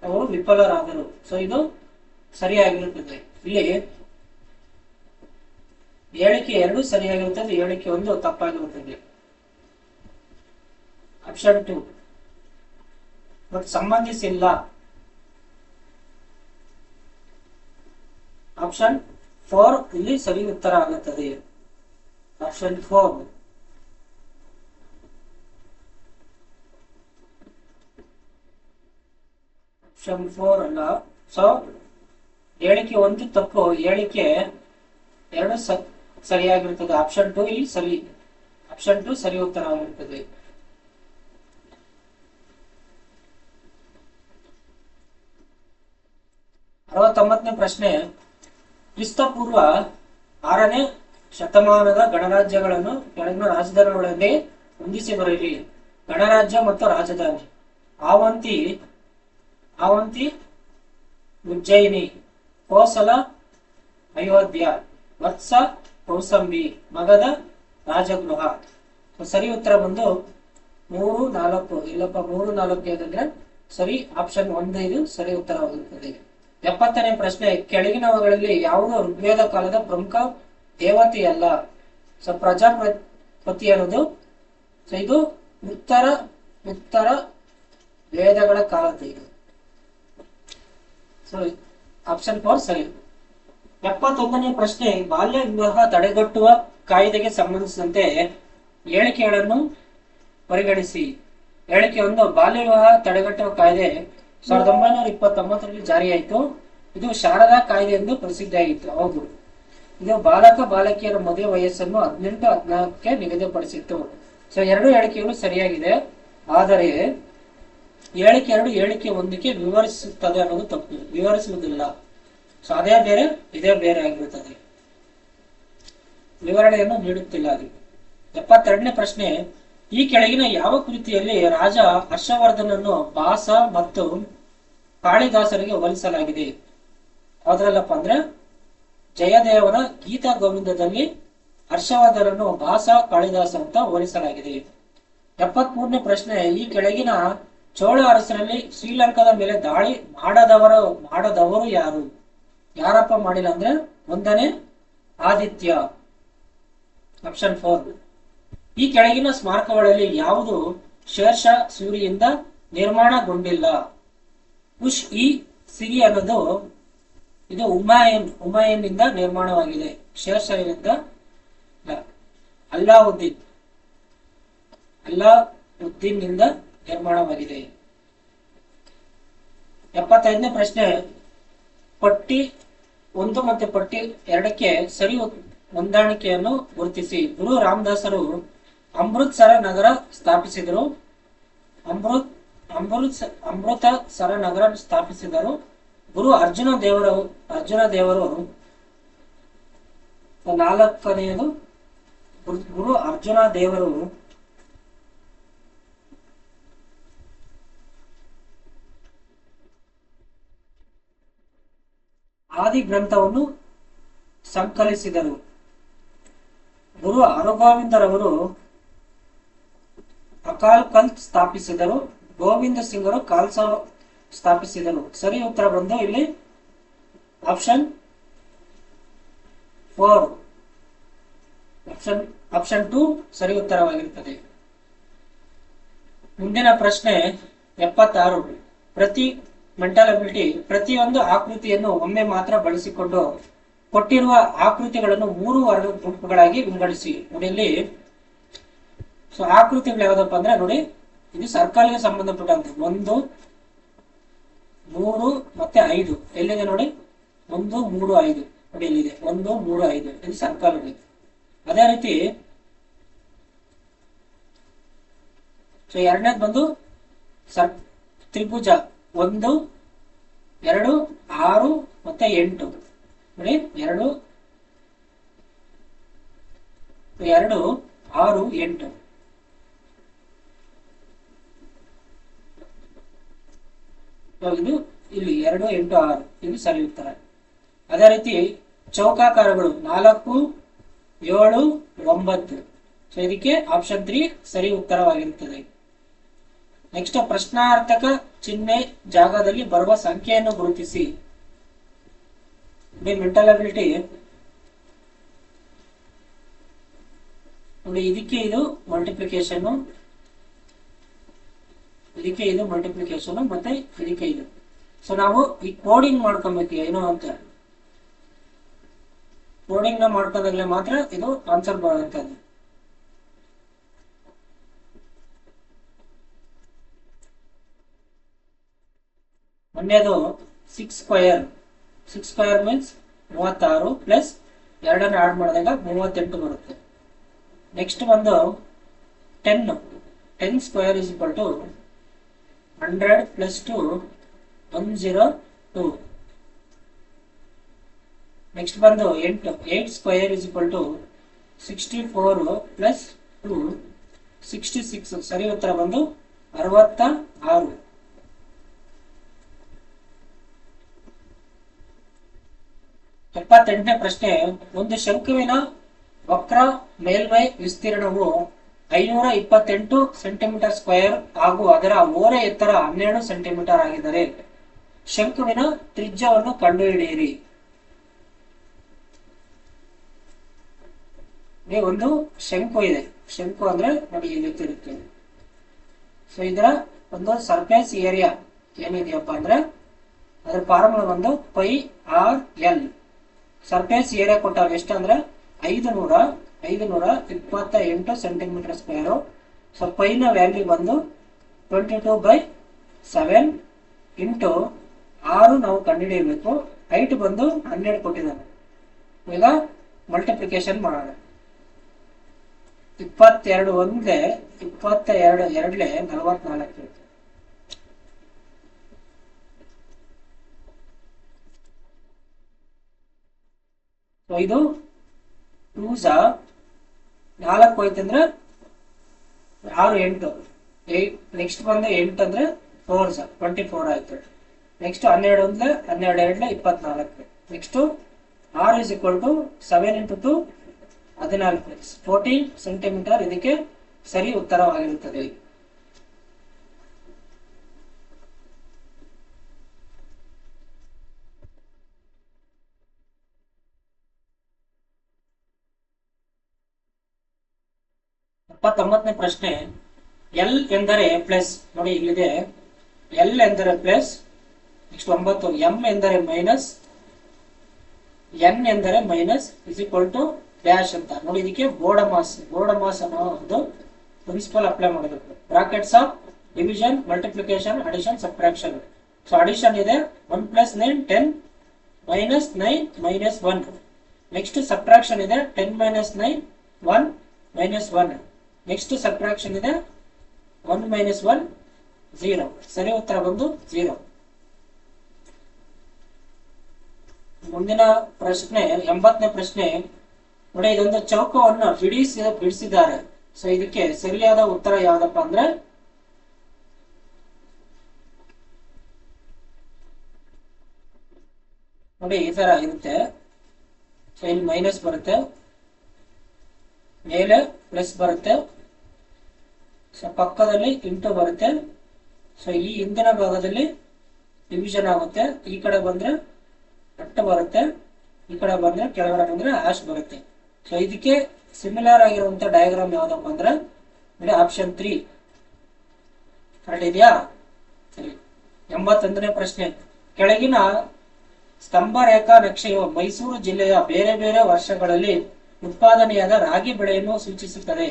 ಅವರು ವಿಫಲರಾದರು. ಇದು ಸರಿಯಾಗಿರುತ್ತದೆ. ಇಲ್ಲಿ ಹೇಳಿಕೆ 2 ಸರಿಯಾಗಿರುತ್ತದೆ, ಹೇಳಿಕೆ 1 ತಪ್ಪಾಗಿರುತ್ತದೆ. ಆಪ್ಷನ್ 2 ಮತ್ತು ಸಂಬಂಧಿಸಿಲ್ಲ. ಆಪ್ಷನ್ 4 ಇಲ್ಲಿ ಸರಿ ಉತ್ತರ ಆಗುತ್ತದೆ. ಆಪ್ಷನ್ 4. ಆಪ್ಷನ್ 4 ಅಲ್ಲ. ಹೇಳಿಕೆ 1 ತಪ್ಪು, ಹೇಳಿಕೆ 2 ಸರಿಯಾಗಿರುತ್ತದೆ. ಆಪ್ಷನ್ 2 ಇಲ್ಲಿ ಸರಿ. ಆಪ್ಷನ್ 2 ಸರಿ ಉತ್ತರ ಆಗಿರುತ್ತದೆ. 69ನೇ ಪ್ರಶ್ನೆ. ಕ್ರಿಸ್ತಪೂರ್ವ 6ನೇ ಶತಮಾನದ ಗಣರಾಜ್ಯಗಳನ್ನು ಕೆಳಗಿನ ರಾಜಧಾನಿಗಳೊಂದಿಗೆ ಹೊಂದಿಸಿ ಬರೆಯಿರಿ. ಗಣರಾಜ್ಯ ಮತ್ತು ರಾಜಧಾನಿ. ಆವಂತಿ ಉಜ್ಜಯಿನಿ, ಕೋಸಲ ಅಯೋಧ್ಯ, ವತ್ಸ ಕೌಸಂಬಿ, ಮಗಧ ರಾಜಗೃಹ. ಸರಿ ಉತ್ತರ ಬಂದು 3, 4. ಇಲ್ಲಪ್ಪ 3, 4 ಯಾಕಂದ್ರೆ ಸರಿ. ಆಪ್ಷನ್ 1 ಇದು ಸರಿ ಉತ್ತರವಾಗಿರುತ್ತದೆ. 70ನೇ ಪ್ರಶ್ನೆ. ಕೆಳಗಿನವುಗಳಲ್ಲಿ ಯಾವುದು ಋಗ್ವೇದ ಕಾಲದ ಪ್ರಮುಖ ದೇವತೆಯಲ್ಲ? ಪ್ರಜಾಪತಿ ಅನ್ನೋದು ಇದು ಉತ್ತರ ವೇದಗಳ ಕಾಲದ. ಆಪ್ಷನ್ 4 ಸರಿ. 71ನೇ ಪ್ರಶ್ನೆ. ಬಾಲ್ಯ ವಿವಾಹ ತಡೆಗಟ್ಟುವ ಕಾಯ್ದೆಗೆ ಸಂಬಂಧಿಸಿದಂತೆ ಹೇಳಿಕೆಗಳನ್ನು ಪರಿಗಣಿಸಿ. ಹೇಳಿಕೆ 1. ಬಾಲ್ಯ ವಿವಾಹ ತಡೆಗಟ್ಟುವ ಕಾಯ್ದೆ 1929ರಲ್ಲಿ ಜಾರಿಯಾಯಿತು. ಇದು ಶಾರದಾ ಕಾಯ್ದೆ ಎಂದು ಪ್ರಸಿದ್ಧಿಯಾಗಿತ್ತು. ಹೌದು, ಇದು ಬಾಲಕ ಬಾಲಕಿಯರ ಮದುವೆ ವಯಸ್ಸನ್ನು 18, 14ಕ್ಕೆ ನಿಗದಿಪಡಿಸಿತ್ತು. 2 ಹೇಳಿಕೆಗಳು ಸರಿಯಾಗಿದೆ. ಆದರೆ ಹೇಳಿಕೆ 2 ಹೇಳಿಕೆ 1ಕ್ಕೆ ವಿವರಿಸುತ್ತದೆ ಅನ್ನೋದು ತಪ್ಪು. ವಿವರಿಸುವುದಿಲ್ಲ. ಅದೇ ಬೇರೆ, ಇದೇ ಬೇರೆ ಆಗಿರುತ್ತದೆ. ವಿವರಣೆಯನ್ನು ನೀಡುತ್ತಿಲ್ಲ ಅದು. 72ನೇ ಪ್ರಶ್ನೆ. ಈ ಕೆಳಗಿನ ಯಾವ ಕೃತಿಯಲ್ಲಿ ರಾಜ ಹರ್ಷವರ್ಧನನ್ನು ಭಾಸ ಮತ್ತು ಕಾಳಿದಾಸರಿಗೆ ಹೋಲಿಸಲಾಗಿದೆ? ಯಾವ್ದ್ರಲ್ಲಪ್ಪ ಅಂದ್ರೆ ಜಯದೇವನ ಗೀತಾ ಗೋವಿಂದದಲ್ಲಿ ಹರ್ಷವರ್ಧನನ್ನು ಭಾಸ, ಕಾಳಿದಾಸ ಅಂತ ಹೋಲಿಸಲಾಗಿದೆ. 73ನೇ ಪ್ರಶ್ನೆ. ಈ ಕೆಳಗಿನ ಚೋಳ ಅರಸರಲ್ಲಿ ಶ್ರೀಲಂಕಾದ ಮೇಲೆ ದಾಳಿ ಮಾಡದವರು ಯಾರು? ಯಾರಪ್ಪ ಮಾಡಿಲ್ಲ ಅಂದ್ರೆ 1ನೇ ಆದಿತ್ಯ. ಆಪ್ಷನ್ 4. ಈ ಕೆಳಗಿನ ಸ್ಮಾರಕಗಳಲ್ಲಿ ಯಾವುದು ಶೇರ್ಷಾ ಸೂರಿಯಿಂದ ನಿರ್ಮಾಣಗೊಂಡಿಲ್ಲ? ಸಿರಿ ಅನ್ನೋದು ಇದು ಹುಮಾಯೂನ್ ಇಂದ ನಿರ್ಮಾಣವಾಗಿದೆ. ಶೇರ್ಷಾದಿಂದ ಅಲ್ಲಾವುದ್ದೀನ್ ನಿಂದ ನಿರ್ಮಾಣವಾಗಿದೆ. 75ನೇ ಪ್ರಶ್ನೆ. ಪಟ್ಟಿ 1 ಮತ್ತು ಪಟ್ಟಿ 2ಕ್ಕೆ ಸರಿ ಹೊಂದಾಣಿಕೆಯನ್ನು ಗುರುತಿಸಿ. ಗುರು ರಾಮದಾಸರು ಅಮೃತಸರ ನಗರ ಸ್ಥಾಪಿಸಿದರು. ಅಮೃತಸರ ನಗರ ಸ್ಥಾಪಿಸಿದರು. ಗುರು ಅರ್ಜುನ ದೇವರು 4ನೇದು. ಗುರು ಅರ್ಜುನ ದೇವರು ಆದಿ ಗ್ರಂಥವನ್ನು ಸಂಕಲಿಸಿದರು. ಗುರು ಹರಗೋವಿಂದರವರು ಅಕಾಲ್ ತಖ್ತ್ ಸ್ಥಾಪಿಸಿದರು. ಗೋವಿಂದ ಸಿಂಗರು ಖಾಲ್ಸಾ ಸ್ಥಾಪಿಸಿದರು. ಸರಿ ಉತ್ತರ ಬಂದು ಇಲ್ಲಿ ಆಪ್ಷನ್ 4. ಆಪ್ಷನ್ 2 ಸರಿ ಉತ್ತರವಾಗಿರುತ್ತದೆ. ಮುಂದಿನ ಪ್ರಶ್ನೆ 76. Mental ability. ಪ್ರತಿಯೊಂದು ಆಕೃತಿಯನ್ನು ಒಮ್ಮೆ ಮಾತ್ರ ಬಳಸಿಕೊಂಡು ಕೊಟ್ಟಿರುವ ಆಕೃತಿಗಳನ್ನು 3 ವರ್ಗ ಗುಂಪುಗಳಾಗಿ ವಿಂಗಡಿಸಿ. ನೋಡಿ ಇಲ್ಲಿ ಸೊ ಆಕೃತಿಗಳು ಯಾವ್ದಪ್ಪ ಅಂದ್ರೆ ನೋಡಿ, ಇದು ಸರ್ಕಲ್ಗೆ ಸಂಬಂಧಪಟ್ಟಂತೆ 1, 3 ಮತ್ತೆ 5 ಎಲ್ಲಿದೆ ನೋಡಿ, 1, 3, 5 ನೋಡಿ ಎಲ್ಲಿದೆ 1, 3, 5 ಇದು ಸರ್ಕಲ್. ಅದೇ ರೀತಿ ಸೊ ಎರಡನೇದು ಬಂದು ತ್ರಿಭುಜ 1, 2, 6 ಮತ್ತೆ 8 ನೋಡಿ 2, 2, 6, 8 ಇದು ಇಲ್ಲಿ 2, 8, 6 ಇದು ಸರಿ ಉತ್ತರ. ಅದೇ ರೀತಿ ಚೌಕಾಕಾರಗಳು 4, 7, 9 ಸೊ ಇದಕ್ಕೆ ಆಪ್ಷನ್ 3 ಸರಿ ಉತ್ತರವಾಗಿರುತ್ತದೆ. ನೆಕ್ಸ್ಟ್ ಪ್ರಶ್ನಾರ್ಥಕ ಚಿಹ್ನೆ ಜಾಗದಲ್ಲಿ ಬರುವ ಸಂಖ್ಯೆಯನ್ನು ಗುರುತಿಸಿ. ಮೆಂಟಲ್ ಅಬಿಲಿಟಿ ನೋಡಿ, ಇದಕ್ಕೆ ಇದು ಮಲ್ಟಿಪ್ಲಿಕೇಶನ್, ಇದಕ್ಕೆ ಇದು ಮಲ್ಟಿಪ್ಲಿಕೇಶನ್ ಮತ್ತೆ ಇದಕ್ಕೆ ಇದು. ಸೊ ನಾವು ಈ ಕೋಡಿಂಗ್ ಮಾಡ್ಕೊಬೇಕು ಏನೋ ಅಂತ, ಕೋಡಿಂಗ್ ನ ಮಾಡ್ಕೊಂಡಾಗಲೇ ಮಾತ್ರ ಇದು ಆನ್ಸರ್ ಬರುವಂತದ್ದು. ಮೊನ್ನೆದು 6 square, 6 square means 36 plus 2 add ಮಾಡಿದಾಗ 38 ಬರುತ್ತೆ. ನೆಕ್ಸ್ಟ್ ಬಂದು 10 square is equal to 100 plus 2 102. Next ಬಂದು 8 square is equal to 64 plus 2 66. ಸರಿ ಉತ್ತರ ಬಂದು 66. 78ನೇ ಪ್ರಶ್ನೆ, ಒಂದು ಶಂಕುವಿನ ವಕ್ರ ಮೇಲ್ಮೈ ವಿಸ್ತೀರ್ಣವು 528 ಸೆಂಟಿಮೀಟರ್ ಸ್ಕ್ವೇರ್ ಹಾಗೂ ಅದರ ಓರೆ ಎತ್ತರ 12 ಸೆಂಟಿಮೀಟರ್ ಆಗಿದ್ದರೆ ಶಂಕುವಿನ ತ್ರಿಜ್ಯವನ್ನು ಕಂಡುಹಿಡಿಯಿರಿ. ಒಂದು ಶಂಕು ಇದೆ, ಶಂಕು ಅಂದ್ರೆ ನೋಡಿ ಈ ರೀತಿ ಇರುತ್ತೆ. ಸೊ ಇದರ ಒಂದು ಸರ್ಫೇಸ್ ಏರಿಯಾ ಏನಿದೆಯಪ್ಪ ಅಂದ್ರೆ ಅದ್ರ ಫಾರ್ಮುಲಾ ಒಂದು πr/l. ಸರ್ಫೇಸ್ ಏರಿಯಾ ಕೊಟ್ಟಾಗ ಎಷ್ಟು ಅಂದ್ರೆ 528 ಸೆಂಟಿಮೀಟರ್ ಸ್ಕ್ವೇರ್. ಸೊ ಪೈನ ವ್ಯಾಲ್ಯೂ ಬಂದು 22/7 ಇಂಟು 6 ನಾವು ಕಂಡುಹಿಡಿಯಬೇಕು. ಹೈಟ್ ಬಂದು 12 ಕೊಟ್ಟಿದ್ದಾನೆ. ಈಗ ಮಲ್ಟಿಪ್ಲಿಕೇಶನ್ ಮಾಡೋಣ. 22 ಒಂದೇ 22 ಎರಡ್ಲೆ 44. ಸೊ ಇದು 2 4 ಹೋಯ್ತಂದ್ರೆ 6, 8. ನೆಕ್ಸ್ಟ್ ಬಂದು 8 ಅಂದ್ರೆ 4 24 ಆಯ್ತು. Next 12 ಒಂದ್ಲೆ 12 ಎರಡ್ಲೆ 24. Next r is equal to 7 into 2 14 centimetre ಇದಕ್ಕೆ ಸರಿ ಉತ್ತರವಾಗಿರುತ್ತದೆ. ಎಪ್ಪತ್ತೊಂಬತ್ತನೇ ಪ್ರಶ್ನೆ, ಎಲ್ ಎಂದರೆ ಪ್ಲಸ್. ನೋಡಿ ಇಲ್ಲಿದೆ ಎಲ್ ಎಂದರೆ ಪ್ಲಸ್. ನೆಕ್ಸ್ಟ್ 9 ಎಂ ಎಂದರೆ ಮೈನಸ್, ಎನ್ ಎಂದರೆ minus is equal to dash ಅಂತ. ನೋಡಿ ಇದಕ್ಕೆ ಬೋರ್ಡಮಾಸ್ ಅನ್ನೋ ಒಂದು ಪ್ರಿನ್ಸಿಪಲ್ ಅಪ್ಲೈ ಮಾಡಬೇಕು. Brackets of division, multiplication, addition, subtraction. So addition ಇದೆ 1 + 9 10 - 9 - 1. ನೆಕ್ಸ್ಟ್ ಸಬ್ಟ್ರಾಕ್ಷನ್ ಇದೆ 10 - 9 1 - 1. ನೆಕ್ಸ್ಟ್ ಸಬ್ಟ್ರಾಕ್ಷನ್ ಇದೆ 1 - 1 0. ಸರಿ ಉತ್ತರ ಬಂದು 0. ಮುಂದಿನ ಪ್ರಶ್ನೆ 80ನೇ ಪ್ರಶ್ನೆ. ನೋಡಿ ಇದೊಂದು ಚೌಕವನ್ನು ಬಿಡಿಸಿದ್ದಾರೆ. ಸೊ ಇದಕ್ಕೆ ಸರಿಯಾದ ಉತ್ತರ ಯಾವ್ದಪ್ಪ ಅಂದ್ರೆ ನೋಡಿ ಈ ತರ ಇರುತ್ತೆ. ಸೊ ಇಲ್ಲಿ ಮೈನಸ್ ಬರುತ್ತೆ, ಮೇಲೆ ಪ್ಲಸ್ ಬರುತ್ತೆ, ಸೊ ಪಕ್ಕದಲ್ಲಿ ಇಂಟು ಬರುತ್ತೆ. ಸೊ ಈ ಹಿಂದಿನ ಭಾಗದಲ್ಲಿ ಡಿವಿಷನ್ ಆಗುತ್ತೆ. ಈ ಕಡೆ ಬಂದ್ರೆ ಅಟ್ಟು ಬರುತ್ತೆ, ಈ ಕಡೆ ಬಂದ್ರೆ ಕೆಳಗಡೆ ಬಂದ್ರೆ ಆಶ್ ಬರುತ್ತೆ. ಸೊ ಇದಕ್ಕೆ ಸಿಮಿಲರ್ ಆಗಿರುವಂತ ಡಯಾಗ್ರಾಮ್ ಯಾವ್ದಪ್ಪ ಅಂದ್ರೆ ನೋಡಿ ಆಪ್ಷನ್ 3 ಕರೆಕ್ಟ್ ಇದೆಯಾ? ಸರಿ. 81ನೇ ಪ್ರಶ್ನೆ, ಕೆಳಗಿನ ಸ್ತಂಭ ರೇಖಾ ನಕ್ಷೆಯು ಮೈಸೂರು ಜಿಲ್ಲೆಯ ಬೇರೆ ಬೇರೆ ವರ್ಷಗಳಲ್ಲಿ ಉತ್ಪಾದನೆಯಾದ ರಾಗಿ ಬೆಳೆಯನ್ನು ಸೂಚಿಸುತ್ತದೆ.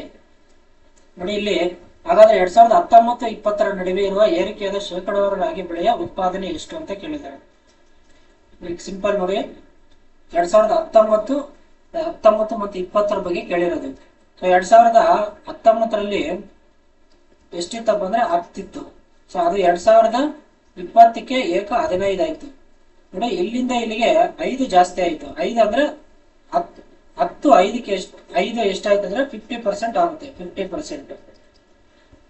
ನೋಡಿ ಇಲ್ಲಿ, ಹಾಗಾದ್ರೆ 2019-20 ನಡುವೆ ಇರುವ ಏರಿಕೆಯಾದ ಶೇಕಡಾವಾರು ರಾಗಿ ಬೆಳೆಯ ಉತ್ಪಾದನೆ ಎಷ್ಟು ಅಂತ ಕೇಳಿದ್ದಾರೆ. ಸಿಂಪಲ್ ನೋಡಿ, 2019 ಮತ್ತು 20 ಬಗ್ಗೆ ಕೇಳಿರೋದು. ಸೊ 2019ರಲ್ಲಿ ಎಷ್ಟಿತ್ತಪ್ಪ ಅಂದ್ರೆ 10 ಇತ್ತು. ಸೊ ಅದು 2020ಕ್ಕೆ 15 ಆಯ್ತು. ನೋಡಿ, ಇಲ್ಲಿಂದ ಇಲ್ಲಿಗೆ 5 ಜಾಸ್ತಿ ಆಯ್ತು. 5 ಅಂದ್ರೆ 10 5ಕ್ಕೆ ಎಷ್ಟಾಯ್ತು ಅಂದ್ರೆ 50% ಆಗುತ್ತೆ. 50%.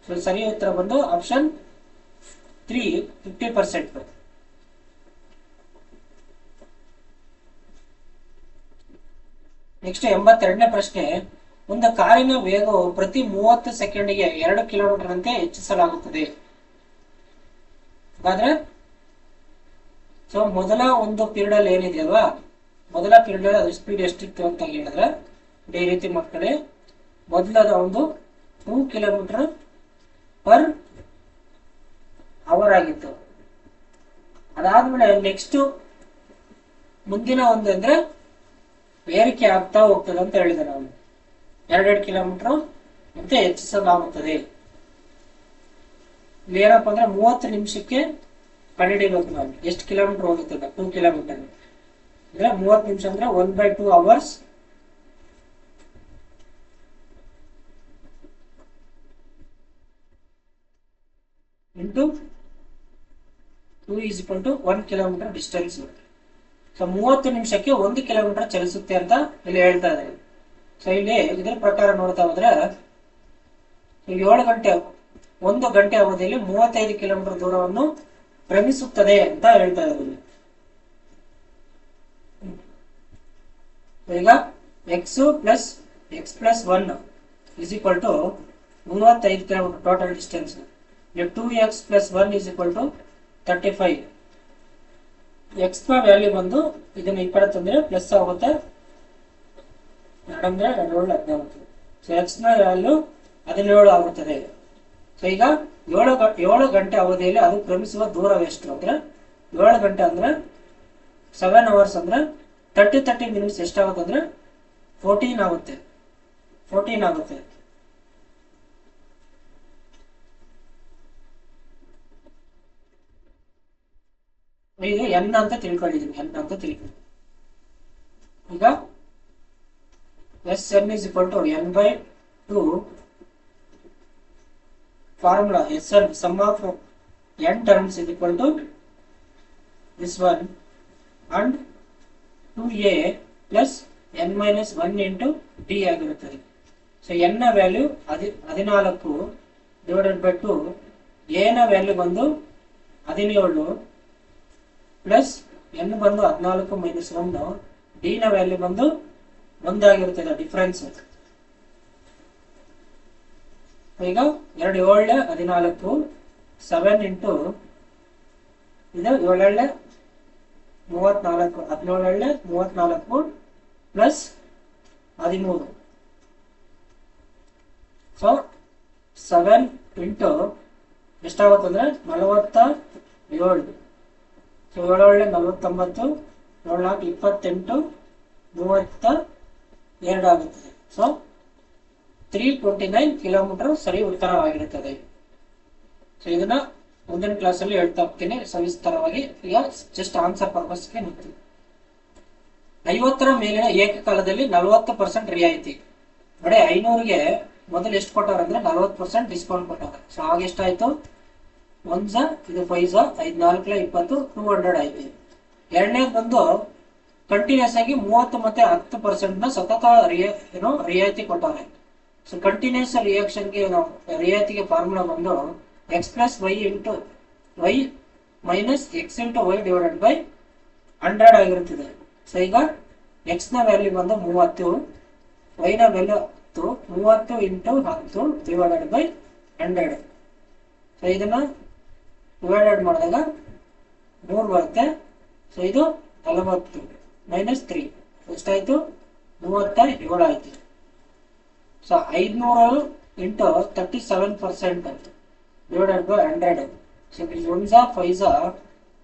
ಸೊ ಸರಿ ಉತ್ತರ ಬಂದು ಆಪ್ಷನ್ 3, 50%. ನೆಕ್ಸ್ಟ್ 82ನೇ ಪ್ರಶ್ನೆ. ಒಂದು ಕಾರಿನ ವೇಗವು ಪ್ರತಿ 30 ಸೆಕೆಂಡಿಗೆ 2 ಕಿಲೋಮೀಟರ್ ಅಂತೆ ಹೆಚ್ಚಿಸಲಾಗುತ್ತದೆ. ಹಾಗಾದ್ರೆ ಸೊ ಮೊದಲ ಒಂದು ಪೀರಿಯಡ್ ಅಲ್ಲಿ ಏನಿದೆಯಲ್ವಾ, ಮೊದಲ ಪೀರಿಯಡ್ ಅಲ್ಲಿ ಅದ್ರ ಸ್ಪೀಡ್ ಎಷ್ಟಿತ್ತು ಅಂತ ಹೇಳಿದ್ರೆ ಈ ರೀತಿ ಮಕ್ಕಳೇ, ಮೊದಲದ ಒಂದು 2 ಕಿಲೋಮೀಟರ್ ಪರ್ ಅವರ್ ಆಗಿತ್ತು. ಅದಾದ್ಮೇಲೆ ನೆಕ್ಸ್ಟ್ ಮುಂದಿನ ಒಂದು ಅಂದ್ರೆ ಏರಿಕೆ ಆಗ್ತಾ ಹೋಗ್ತದೆ ಅಂತ ಹೇಳಿದೆ ನಾವು. 2 ಕಿಲೋಮೀಟರ್ ಮತ್ತೆ ಹೆಚ್ಚಿಸಲಾಗುತ್ತದೆ. ಇಲ್ಲಿ ಏನಪ್ಪಾ ಅಂದ್ರೆ 30 ನಿಮಿಷಕ್ಕೆ ಕಂಡುಹಿಡಿಯಬೇಕು ನಾವು ಎಷ್ಟು ಕಿಲೋಮೀಟರ್ ಹೋಗುತ್ತದೆ. 2 ಕಿಲೋಮೀಟರ್ ಅಂದ್ರೆ 30 ನಿಮಿಷ ಅಂದ್ರೆ 1/2 hours into 2 is equal to 1 kilometre distance. So 30 ನಿಮಿಷಕ್ಕೆ 1 ಕಿಲೋಮೀಟರ್ ಚಲಿಸುತ್ತೆ ಅಂತ ಇಲ್ಲಿ ಹೇಳ್ತಾ ಇದ್ದಾರೆ. ಸೊ ಇಲ್ಲಿ ಇದರ ಪ್ರಕಾರ ನೋಡ್ತಾ ಹೋದ್ರೆ 7 ಗಂಟೆ 1 ಗಂಟೆ ಅವಧಿಯಲ್ಲಿ 35 ಕಿಲೋಮೀಟರ್ ದೂರವನ್ನು ಕ್ರಮಿಸುತ್ತದೆ ಅಂತ ಹೇಳ್ತಾ ಇದ್ದಾರೆ. ಈಗ x+1 is equal to 35 kilometre total distance. 2x+1 is equal to 35. x ನ ವ್ಯಾಲ್ಯೂ ಬಂದು ಇದನ್ನ ಈ ಕಡೆ ತಂದ್ರೆ ಪ್ಲಸ್ ಆಗುತ್ತೆ. 2 ಅಂದ್ರೆ 2 14. ಸೊ x ನ ವ್ಯಾಲ್ಯೂ 17 ಆಗುತ್ತದೆ. ಸೊ ಈಗ 7 ಗಂಟೆ ಅವಧಿಯಲ್ಲಿ ಅದು ಕ್ರಮಿಸುವ ದೂರ ಎಷ್ಟು ಅಂದ್ರೆ 7 ಗಂಟೆ ಅಂದ್ರೆ 7 ಅವರ್ಸ್ ಅಂದ್ರೆ 30 ಮಿನಿಟ್ಸ್ ಎಷ್ಟಾಗುತ್ತೆ ಅಂದ್ರೆ 14 ಆಗುತ್ತೆ. ಇದು n ಅಂತ ತಿಳ್ಕೊಂಡಿದ್ದೀನಿ. ಈಗ Sn is equal to n/2 formula. Sn sum of n terms is equal to this one and 2a plus n-1 into d ಆಗಿರುತ್ತದೆ. ಸೊ n ನ ವ್ಯಾಲ್ಯೂ 14 ಡಿವೈಡೆಡ್ ಬೈ 2, a ನ ವ್ಯಾಲ್ಯೂ ಬಂದು 17 ಪ್ಲಸ್ n ಬಂದು 14 ಮೈನಸ್ 1, d ನ ವ್ಯಾಲ್ಯೂ ಬಂದು 1 ಆಗಿರುತ್ತದೆ ಡಿಫರೆನ್ಸ್. ಈಗ 2 7 14 7 ಇಂಟು ಇದು 7 34 17 34 ಪ್ಲಸ್ 13. ಸೊ 7 ಇಂಟು ಎಷ್ಟಾಗುತ್ತೆ ಅಂದ್ರೆ 47. ಸೊ 7 49 7 28 32 ಆಗುತ್ತದೆ. ಸೊ 329 ಕಿಲೋಮೀಟರ್ ಸರಿ ಉತ್ತರವಾಗಿರುತ್ತದೆ. ಸೊ ಇದನ್ನ ಮುಂದಿನ ಕ್ಲಾಸ್ ಅಲ್ಲಿ ಹೇಳ್ತಾ ಹೋಗ್ತೀನಿ ಸವಿಸ್ತಾರವಾಗಿ. ಈಗ ಜಸ್ಟ್ ಆನ್ಸರ್ ಪರ್ಪಸ್ಗೆ ನಿಂತೀನಿ. 50ರ ಮೇಲಿನ ಏಕಕಾಲದಲ್ಲಿ 40% ರಿಯಾಯಿತಿ. ನೋಡಿ 500ಗೆ ಮೊದಲು ಎಷ್ಟು ಕೊಟ್ಟಾರ ಅಂದ್ರೆ 40% ಡಿಸ್ಕೌಂಟ್ ಕೊಟ್ಟಾರ. ಸೊ ಆಗ ಎಷ್ಟಾಯ್ತು, 1 ಇದು 5 5 4 20 200 ಆಯ್ತು. ಎರಡನೇದು ಬಂದು ಕಂಟಿನ್ಯೂಸ್ ಆಗಿ 30 ಮತ್ತೆ 10% ನ ಸತತ ರಿಯಾಯಿತಿ ಕೊಟ್ಟಾರೆ. ಸೊ ಕಂಟಿನ್ಯೂಸ್ ರಿಯಾಕ್ಷನ್ಗೆ ನಾವು ರಿಯಾಯಿತಿಗೆ ಫಾರ್ಮುಲಾ ಬಂದು x+y into y minus x into y divided by 100 ಆಗಿರುತ್ತದೆ. ಸೊ ಈಗ x ನ ವ್ಯಾಲ್ಯೂ ಬಂದು 30, y ನ value 10, 30 into 10 divided by 100. So ಇದನ್ನ ಡಿವೈಡೆಡ್ ಮಾಡಿದಾಗ 3 ಬರುತ್ತೆ. ಸೊ ಇದು 40 ಮೈನಸ್ 3 ಎಷ್ಟಾಯ್ತು, 37 ಆಯ್ತು. So 500 into 37% divided by 100. So 1 5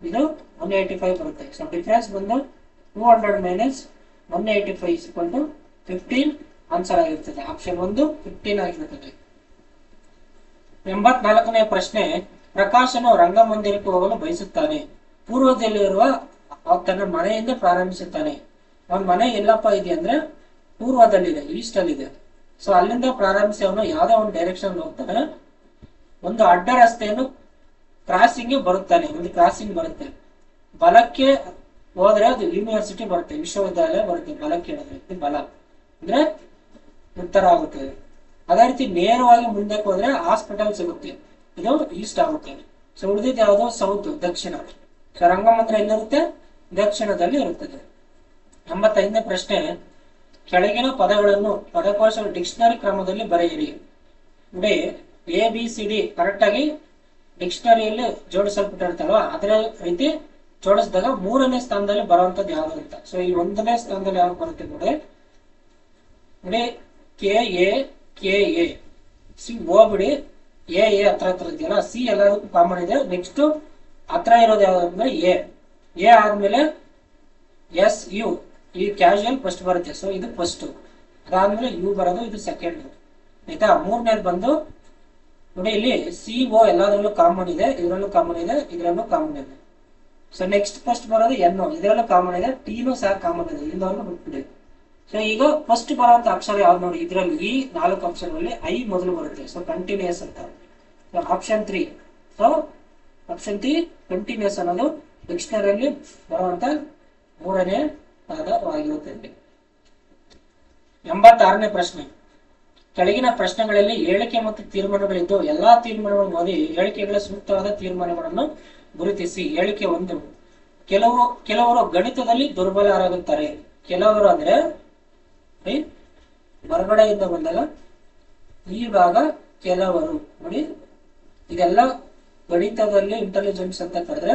ಇದು 185 ಬರುತ್ತೆ. ಸೊ ಡಿಫರೆನ್ಸ್ ಬಂದು 200 ಮೈನಸ್ 185 ಇಕ್ವಲ್ ಟು 15 ಆನ್ಸರ್ ಆಗಿರ್ತದೆ. ಆಪ್ಷನ್ 1 15 ಆಗಿರುತ್ತದೆ. 84ನೇ ಪ್ರಶ್ನೆ, ಪ್ರಕಾಶನು ರಂಗಮಂದಿರಕ್ಕೆ ಹೋಗಲು ಬಯಸುತ್ತಾನೆ. ಪೂರ್ವದಲ್ಲಿರುವ ತನ್ನ ಮನೆಯಿಂದ ಪ್ರಾರಂಭಿಸುತ್ತಾನೆ. ಅವನ ಮನೆ ಎಲ್ಲಪ್ಪ ಇದೆ ಅಂದ್ರೆ ಪೂರ್ವದಲ್ಲಿದೆ, ಈಸ್ಟ್ ಅಲ್ಲಿ ಇದೆ. ಸೊ ಅಲ್ಲಿಂದ ಪ್ರಾರಂಭಿಸಿ ಅವನು ಯಾವ್ದೋ ಒಂದು ಡೈರೆಕ್ಷನ್ ಹೋಗ್ತಾನೆ. ಒಂದು ಅಡ್ಡ ರಸ್ತೆಯನ್ನು ಕ್ರಾಸಿಂಗ್ ಬರುತ್ತಾನೆ. ಒಂದು ಕ್ರಾಸಿಂಗ್ ಬರುತ್ತೆ, ಬಲಕ್ಕೆ ಹೋದ್ರೆ ಅದು ಯೂನಿವರ್ಸಿಟಿ ಬರುತ್ತೆ, ವಿಶ್ವವಿದ್ಯಾಲಯ ಬರುತ್ತೆ. ಬಲಕ್ಕೆ ಹೇಳಿದ್ರೆ ಬಲ ಅಂದ್ರೆ ಉತ್ತರ ಆಗುತ್ತದೆ. ಅದೇ ರೀತಿ ನೇರವಾಗಿ ಮುಂದಕ್ಕೆ ಹೋದ್ರೆ ಹಾಸ್ಪಿಟಲ್ ಸಿಗುತ್ತೆ, ಇದು ಈಸ್ಟ್ ಆಗುತ್ತೆ. ಸೊ ಉಳಿದಿದ್ದು ಯಾವುದು ಸೌತ್, ದಕ್ಷಿಣ. ಸೊ ರಂಗಮಂದಿರ ಎಲ್ಲಿರುತ್ತೆ? ದಕ್ಷಿಣದಲ್ಲಿ ಇರುತ್ತದೆ. 85ನೇ ಪ್ರಶ್ನೆ, ಕೆಳಗಿನ ಪದಗಳನ್ನು ಪದಕೋಶ ಡಿಕ್ಷನರಿ ಕ್ರಮದಲ್ಲಿ ಬರೆಯಿರಿ. ನೋಡಿ ABCD ಕರೆಕ್ಟ್ ಆಗಿ ಡಿಕ್ಷನರಿಯಲ್ಲಿ ಜೋಡಿಸಲ್ಪಟ್ಟಿರ್ತಲ್ವಾ, ಅದರ ರೀತಿ ಜೋಡಿಸಿದಾಗ 3ನೇ ಸ್ಥಾನದಲ್ಲಿ ಬರುವಂತದ್ದು ಯಾವ್ದು ಅಂತ. ಸೊ ಈ 1ನೇ ಸ್ಥಾನದಲ್ಲಿ ಯಾವ್ದು ಬರುತ್ತೆ ನೋಡಿ, KA ಸಿ ಓ ಬಿಡಿ, ಎ ಹತ್ರ ಇದೆಯಲ್ಲ, ಸಿ ಎಲ್ಲದಕ್ಕೂ ಕಾಮನ್ ಇದೆ. ನೆಕ್ಸ್ಟ್ ಹತ್ರ ಇರೋದು ಯಾವ್ದು ಅಂದ್ರೆ ಎ ಆದ್ಮೇಲೆ SU ಈ ಕ್ಯಾಶುಯಲ್ ಫಸ್ಟ್ ಬರುತ್ತೆ. ಸೊ ಇದು ಫಸ್ಟ್, ಅದಾದ್ಮೇಲೆ ಯು ಬರೋದು, ಇದು ಸೆಕೆಂಡ್. ಆಯ್ತಾ? 3ನೇದು ಬಂದು ನೋಡಿ ಇಲ್ಲಿ CO ಎಲ್ಲದರಲ್ಲೂ ಕಾಮನ್ ಇದೆ, ಇದರಲ್ಲೂ ಕಾಮನ್ ಇದೆ, ಇದರಲ್ಲೂ ಕಾಮನ್ ಇದೆ. ಸೊ ನೆಕ್ಸ್ಟ್ ಫಸ್ಟ್ ಬರೋದು NO, ಇದರಲ್ಲೂ ಕಾಮನ್ ಇದೆ, Tನೂ ಸಹ ಕಾಮನ್ ಇದೆ, ಇಲ್ಲದನ್ನು ಬಿಟ್ಬಿಡಿ. ಸೊ ಈಗ ಫಸ್ಟ್ ಬರುವಂತ ಅಕ್ಷರ ಯಾವ್ದು ನೋಡಿ, ಇದರಲ್ಲಿ ಈ 4 ಅಕ್ಷರಗಳಲ್ಲಿ I ಮೊದಲು ಬರುತ್ತೆ. ಸೊ ಕಂಟಿನ್ಯೂಸ್ ಅಂತ. ಆಪ್ಷನ್ 3. ಸೊ ಆಪ್ಷನ್ 3 ಕಂಟಿನ್ಯೂಸ್ ಅನ್ನೋದು ಡಿಕ್ಷನರಿಯಲ್ಲಿ ಬರುವಂತ 3ನೇ ಪದವಾಗಿರುತ್ತದೆ. 86ನೇ ಪ್ರಶ್ನೆ, ಕೆಳಗಿನ ಪ್ರಶ್ನೆಗಳಲ್ಲಿ ಹೇಳಿಕೆ ಮತ್ತು ತೀರ್ಮಾನಗಳಿದ್ದು ಎಲ್ಲಾ ತೀರ್ಮಾನಗಳನ್ನು ಓದಿ ಹೇಳಿಕೆಗಳ ಸೂಕ್ತವಾದ ತೀರ್ಮಾನಗಳನ್ನು ಗುರುತಿಸಿ. ಹೇಳಿಕೆ 1, ಕೆಲವರು ಗಣಿತದಲ್ಲಿ ದುರ್ಬಲರಾಗುತ್ತಾರೆ. ಕೆಲವರು ಅಂದ್ರೆ ಹೊರಗಡೆಯಿಂದ ಬಂದಾಗ ಈ ಭಾಗ ಕೆಲವರು ನೋಡಿ, ಇದೆಲ್ಲ ಗಣಿತದಲ್ಲಿ ಇಂಟೆಲಿಜೆನ್ಸ್ ಅಂತ ಕರೆದ್ರೆ.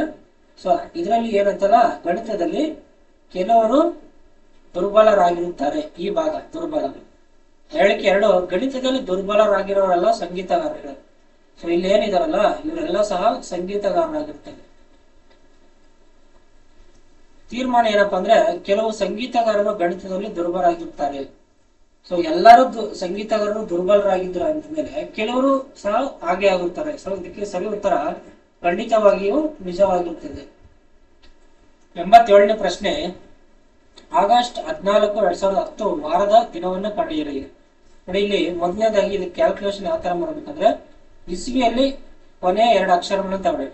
ಸೊ ಇದರಲ್ಲಿ ಏನಂತಲ್ಲ, ಗಣಿತದಲ್ಲಿ ಕೆಲವರು ದುರ್ಬಲರಾಗಿರುತ್ತಾರೆ, ಈ ಭಾಗ ದುರ್ಬಲ. ಹೇಳಿಕೆ 2, ಗಣಿತದಲ್ಲಿ ದುರ್ಬಲರಾಗಿರೋರೆಲ್ಲ ಸಂಗೀತಗಾರರು. ಸೊ ಇಲ್ಲಿ ಏನಿದಾರಲ್ಲ ಇವರೆಲ್ಲ ಸಹ ಸಂಗೀತಗಾರರಾಗಿರ್ತಾರೆ. ತೀರ್ಮಾನ ಏನಪ್ಪಾ ಅಂದ್ರೆ, ಕೆಲವು ಸಂಗೀತಗಾರರು ಗಣಿತದಲ್ಲಿ ದುರ್ಬಲರಾಗಿರ್ತಾರೆ. ಸೊ ಎಲ್ಲರೂ ಸಂಗೀತಗಾರರು ದುರ್ಬಲರಾಗಿದ್ರು ಅಂದ್ಮೇಲೆ ಕೆಲವರು ಸಹ ಹಾಗೆ ಆಗುತ್ತಾರೆ. ಸೊ ಇದಕ್ಕೆ ಸರಿ ಉತ್ತರ ಖಂಡಿತವಾಗಿಯೂ ನಿಜವಾಗಿರುತ್ತದೆ. 87ನೇ ಪ್ರಶ್ನೆ, ಆಗಸ್ಟ್ 14, 2010 ವಾರದ ದಿನವನ್ನು ಕಂಡುಹಿಡಿಯಿರಿ. ನೋಡಿ ಇಲ್ಲಿ ಮೊದಲನೇದಾಗಿ ಇದು ಕ್ಯಾಲ್ಕುಲೇಷನ್ ಯಾವ ತರ ಮಾಡ್ಬೇಕಂದ್ರೆ, ಇಸ್ವಿಯಲ್ಲಿ ಕೊನೆಯ 2 ಅಕ್ಷರಗಳನ್ನು ತಗೊಳ್ಳಿ.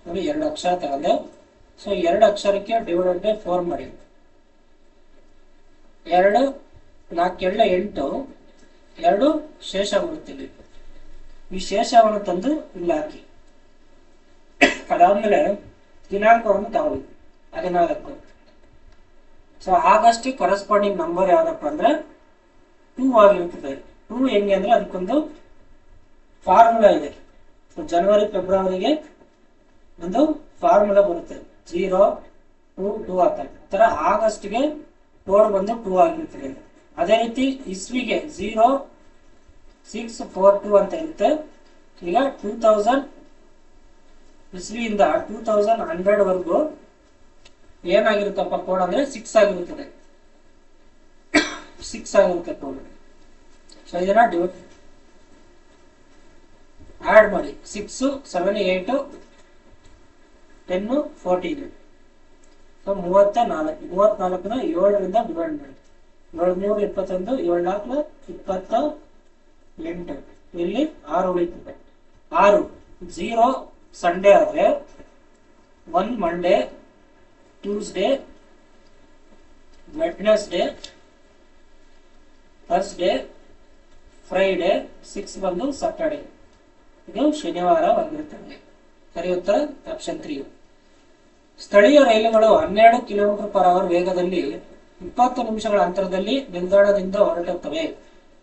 ನೋಡಿ 2 ಅಕ್ಷರ ತಗೊಂಡೆ. ಸೊ 2 ಅಕ್ಷರಕ್ಕೆ ಡಿವೈಡೆಡ್ ಬೈ 4 ಮಾಡಿ. 2 4 8, 2 ಶೇಷ ಬರುತ್ತಿಲ್ಲ. ಈ ಶೇಷವನ್ನು ತಂದು ಇಲ್ಲಿ ಹಾಕಿ. ಅದಾದ್ಮೇಲೆ ದಿನಾಂಕವನ್ನು ತಗೊಳ್ಳಿ 14. ಸೊ ಆಗಸ್ಟ್ ಕರೆಸ್ಪಾಂಡಿಂಗ್ ನಂಬರ್ ಯಾವ್ದಪ್ಪ ಅಂದ್ರೆ 2 ಆಗಿರ್ತದೆ. 2 ಹೆಂಗೆ ಅಂದ್ರೆ ಅದಕ್ಕೊಂದು ಫಾರ್ಮುಲಾ ಇದೆ. ಸೊ ಜನವರಿ ಫೆಬ್ರವರಿಗೆ ಒಂದು ಫಾರ್ಮುಲಾ ಬರುತ್ತೆ, 0 2 2 ಅಂತ. ತರ ಆಗಸ್ಟ್ಗೆ ಕೋಡ್ ಬಂದು 2 ಆಗಿರ್ತದೆ. ಅದೇ ರೀತಿ ಇಸ್ವಿಗೆ 0 6 4 2 ಅಂತ ಇರುತ್ತೆ. ಈಗ 2000 ಇಸ್ವಿಯಿಂದ 2100 ವರೆಗೂ ಏನಾಗಿರುತ್ತಪ್ಪ ಕೋಡ್ ಅಂದ್ರೆ 6 ಆಗಿರುತ್ತದೆ. 6 ಆಗಿರುತ್ತೆ ಕೋಡ್. ಸೊ ಇದನ್ನ ಆಡ್ ಮಾಡಿ. 6 7 8 10 14. ಸೊ 34. 34ನ 7ರಿಂದ ಡಿವೈಡ್ ಮಾಡಿ. 7 3 21, 7 4 28. ಇಲ್ಲಿ 6 ಉಳಿತದೆ. 6 0 ಸಂಡೇ ಆದ್ರೆ 1 Monday, Tuesday, Wednesday, Thursday, Friday, 6 ಬಂದು ಸಾಟರ್ಡೆ. ಇದು ಶನಿವಾರವಾಗಿರುತ್ತದೆ. ಸರಿ ಉತ್ತರ ಆಪ್ಷನ್ 3. ಸ್ಥಳೀಯ ರೈಲುಗಳು 12 km/h ವೇಗದಲ್ಲಿ 20 ನಿಮಿಷಗಳ ಅಂತರದಲ್ಲಿ ನಿಲ್ದಾಣದಿಂದ ಹೊರಟುತ್ತವೆ.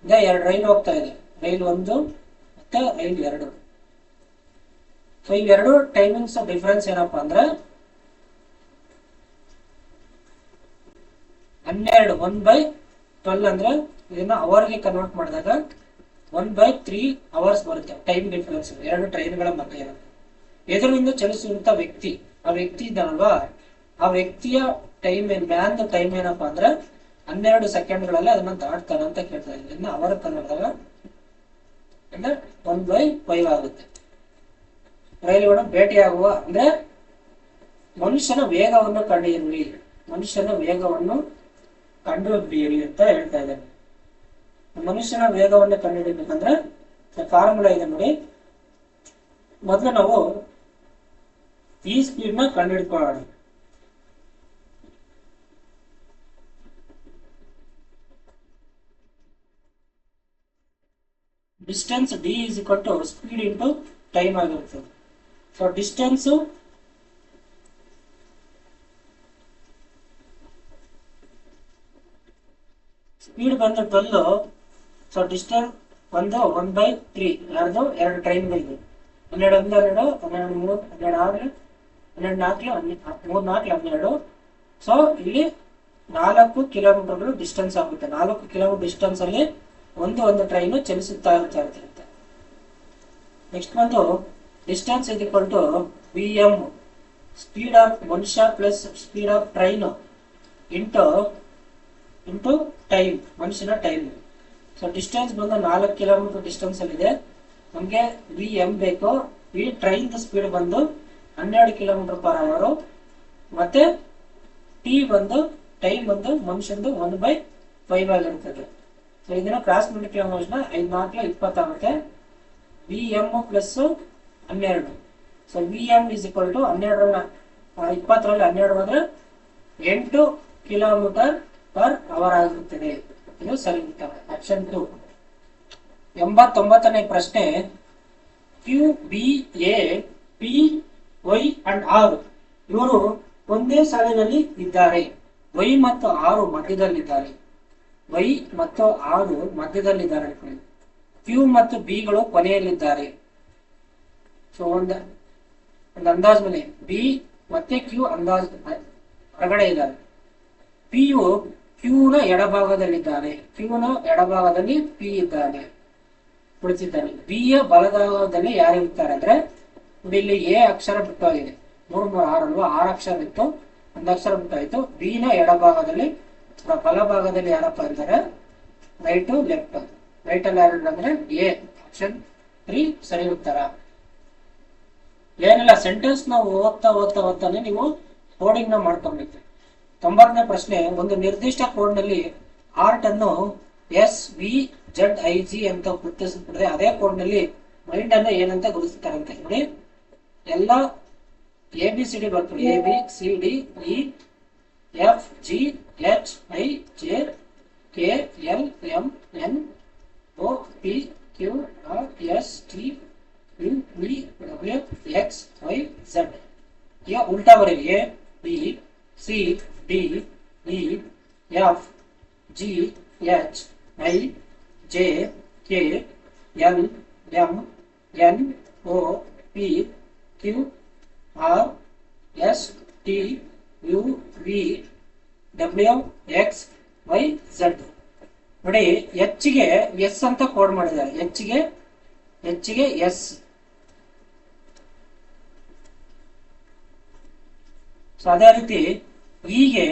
ಈಗ 2 ರೈಲು ಹೋಗ್ತಾ ಇದೆ, ರೈಲ್ 1 ಮತ್ತೆ ರೈಲ್ 2. ಸೊ ಇವೆರಡು ಟೈಮಿಂಗ್ಸ್ ಡಿಫರೆನ್ಸ್ ಏನಪ್ಪಾ ಅಂದ್ರೆ 12 1/12 ಅಂದ್ರೆ ಇದನ್ನ ಅವರ್ಗೆ ಕನ್ವರ್ಟ್ ಮಾಡಿದಾಗ 1/3 ಅವರ್ಸ್ ಬರುತ್ತೆ ಟೈಮ್ ಡಿಫರೆನ್ಸ್ ಎರಡು ಟ್ರೈನ್ಗಳ ಮಧ್ಯೆ ಇರುತ್ತೆ. ಎದುರಿನಿಂದ ಚಲಿಸುವಂತ ವ್ಯಕ್ತಿ ಆ ವ್ಯಕ್ತಿ ಇದ್ದಾನಲ್ವಾ, ಆ ವ್ಯಕ್ತಿಯ ಟೈಮ್ ಮ್ಯಾನ್ ಟೈಮ್ ಏನಪ್ಪಾ ಅಂದ್ರೆ 12 ಸೆಕೆಂಡ್ಗಳಲ್ಲಿ ಅದನ್ನ ದಾಟ್ತಾನ ಅಂತ ಕೇಳ್ತಾ ಇದ್ರಿಂದ ಅವರ ಕನ್ನಡದಾಗ ಅಂದ್ರೆ 1/5 ಆಗುತ್ತೆ. ರೈಲುಗಳು ಭೇಟಿಯಾಗುವ ಅಂದ್ರೆ ಮನುಷ್ಯನ ವೇಗವನ್ನು ಕಂಡುಹಿಡಿಯಿರಿ, ಮನುಷ್ಯನ ವೇಗವನ್ನು ಕಂಡುಹಿಡಿಯಿರಿ ಅಂತ ಹೇಳ್ತಾ ಇದ್ದಾರೆ. ಮನುಷ್ಯನ ವೇಗವನ್ನು ಕಂಡುಹಿಡಿಬೇಕಂದ್ರೆ ಫಾರ್ಮುಲಾ ಇದೆ ನೋಡಿ. ಮೊದಲು ನಾವು ಈ ಸ್ಪೀಡ್ ನ ಕಂಡುಹಿಡ್ಕೊಳ್ಳೋಣ. Distance D is equal to speed into time ಆಗಿರ್ತದೆ. ಸೊ ಡಿಸ್ಟೆನ್ಸ್ ಸ್ಪೀಡ್ ಬಂದು 12. ಸೊ ಡಿಸ್ಟೆನ್ಸ್ ಒಂದು 1/3 ಯಾರ್ದು 2 ಟ್ರೈನ್ಗಳಿದೆ. 12 1 2 12 3 12 6 12 4 3 4 12. ಸೊ ಇಲ್ಲಿ 4 ಕಿಲೋಮೀಟರ್ಗಳು ಡಿಸ್ಟೆನ್ಸ್ ಆಗುತ್ತೆ. 4 ಕಿಲೋಮೀಟರ್ ಡಿಸ್ಟೆನ್ಸ್ ಅಲ್ಲಿ ಒಂದು ಟ್ರೈನ್ ಚಲಿಸುತ್ತಾ ಇರುತ್ತೆ. ನೆಕ್ಸ್ಟ್ ಬಂದು distance is equal to Vm, speed of ಮನುಷ್ಯ plus speed of train into time, ಮನುಷ್ಯನ ಟೈಮ್. ಸೊ ಡಿಸ್ಟೆನ್ಸ್ ಬಂದು 4 ಕಿಲೋಮೀಟರ್ ಡಿಸ್ಟೆನ್ಸ್ ಅಲ್ಲಿ ಇದೆ. ನಮಗೆ Vm ಬೇಕು. ಈ ಟ್ರೈನ್ ಸ್ಪೀಡ್ ಬಂದು 12 ಕಿಲೋಮೀಟರ್ ಪರ್ ಅವರ್. ಮತ್ತೆ ಟಿ ಬಂದು ಟೈಮ್ ಬಂದು ಮನುಷ್ಯಂದು 1/5 ಆಗಿರ್ತದೆ. ಸೊ ಇದನ್ನ ಕ್ರಾಸ್ ಮಲ್ಟಿಪ್ಲೈ ಮಾಡಿದ್ರೆ 5 4 20 ಆಗುತ್ತೆ. Vm plus 12. So Vm is equal to 12 20ರಲ್ಲಿ 12 ಅಂದ್ರೆ 8 ಕಿಲೋಮೀಟರ್ ಪರ್ ಅವರ್ ಆಗಿರುತ್ತದೆ. ಇದು ಸರಿ ಉತ್ತರ ಆಪ್ಷನ್ 2. 89ನೇ ಪ್ರಶ್ನೆ. Q B A P Y and R ಇವರು ಒಂದೇ ಸಾಲಿನಲ್ಲಿ ಇದ್ದಾರೆ. ವೈ ಮತ್ತು ಆರು ಮಧ್ಯದಲ್ಲಿದ್ದಾರೆ. ವೈ ಮತ್ತು ಆರು ಮಧ್ಯದಲ್ಲಿದ್ದಾರೆ. ಕ್ಯೂ ಮತ್ತು ಬಿಗಳು ಕೊನೆಯಲ್ಲಿದ್ದಾರೆ. ಸೊ ಒಂದು ಅಂದಾಜ್ ಮೇಲೆ ಬಿ ಮತ್ತೆ ಕ್ಯೂ ಅಂದಾಜ್ ಹೊರಗಡೆ ಇದ್ದಾರೆ. P U ಕ್ಯೂನ ಎಡಭಾಗದಲ್ಲಿದ್ದಾನೆ. ಕ್ಯೂನ ಎಡಭಾಗದಲ್ಲಿ ಪಿ ಇದ್ದಾನೆ, ಕುಳಿತಿದ್ದಾನೆ. ಬಿ ಯ ಬಲಭಾಗದಲ್ಲಿ ಯಾರು ಇರ್ತಾರೆ ಅಂದ್ರೆ ಇಲ್ಲಿ ಎ ಅಕ್ಷರ ಬಿಟ್ಟೋಗಿದೆ. 3 3 6 ಅಲ್ವಾ, 6 ಅಕ್ಷರ ಇತ್ತು, 1 ಅಕ್ಷರ ಬಿಟ್ಟಾಯ್ತು. ಬಿ ನ ಎಡಭಾಗದಲ್ಲಿ ಬಲಭಾಗದಲ್ಲಿ ಯಾರಪ್ಪ ಇರ್ತಾರೆ? Right left. ರೈಟ್ ಅಲ್ಲಿ ಯಾರು ಅಂದ್ರೆ ಎ, ಆಪ್ಷನ್ 3 ಸರಿ ಉತ್ತರ. ಏನಿಲ್ಲ, ಸೆಂಟೆನ್ಸ್ ನಾವು ಓದ್ತಾನೆ ನೀವು ಕೋಡಿಂಗ್ ನ ಮಾಡ್ಕೊಬೇಕು. 90ನೇ ಪ್ರಶ್ನೆ. ಒಂದು ನಿರ್ದಿಷ್ಟ ಕೋಡ್ ನಲ್ಲಿ ಆರ್ಟ್ ಅನ್ನು SVZIG ಅಂತ ಗುರುತಿಸುತ್ತದೆ. ಅದೇ ಕೋಡ್ ನಲ್ಲಿ ಮೈಂಡ್ ಅನ್ನು ಏನಂತ ಗುರುತಿಸ್ತಾರೆ ಅಂತ ನೋಡಿ. ಎಲ್ಲ ABCD ಬರ್ತದೆ. ABCDFGHIJKLMNOPQRSTUVWXYZ. यह उल्टा बरेगी. ABCDEFGHIJKLMNOPQRSTUVWXYZ. ನೋಡಿ, ಎಚ್ ಗೆ ಎಸ್ ಅಂತ ಕೋಡ್ ಮಾಡಿದ್ದಾರೆ. ಎಚ್ ಗೆ ಎಸ್. ಸೊ ಅದೇ ರೀತಿ ಹೀಗೆ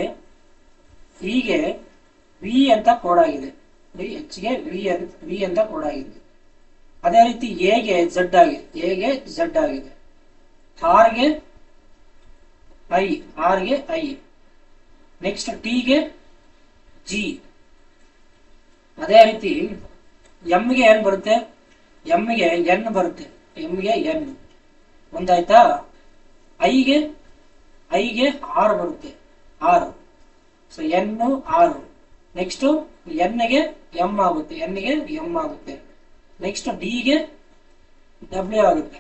ವಿ ಅಂತ ಕೋಡ್ ಆಗಿದೆ. ಎಚ್ ಗೆ ವಿ ಅಂತ ಕೋಡ್ ಆಗಿದೆ. ಅದೇ ರೀತಿ ಎ ಗೆ ಝಡ್ ಆಗಿದೆ. ಆರ್ ಗೆ ಐ. ನೆಕ್ಸ್ಟ್ ಟಿ ಗೆ ಜಿ. ಅದೇ ರೀತಿ ಎಂ ಗೆ ಏನ್ ಬರುತ್ತೆ? ಎಂ ಗೆ ಎನ್ ಬರುತ್ತೆ. ಒಂದಾಯ್ತಾ? ಐಗೆ ಆರ್ ಬರುತ್ತೆ. ಆರು. So N 6. ನೆಕ್ಸ್ಟ್ ಎನ್ ಗೆ ಎಂ ಆಗುತ್ತೆ. ನೆಕ್ಸ್ಟ್ ಡಿ ಗೆ ಡಬ್ಲ್ಯೂ ಆಗುತ್ತೆ.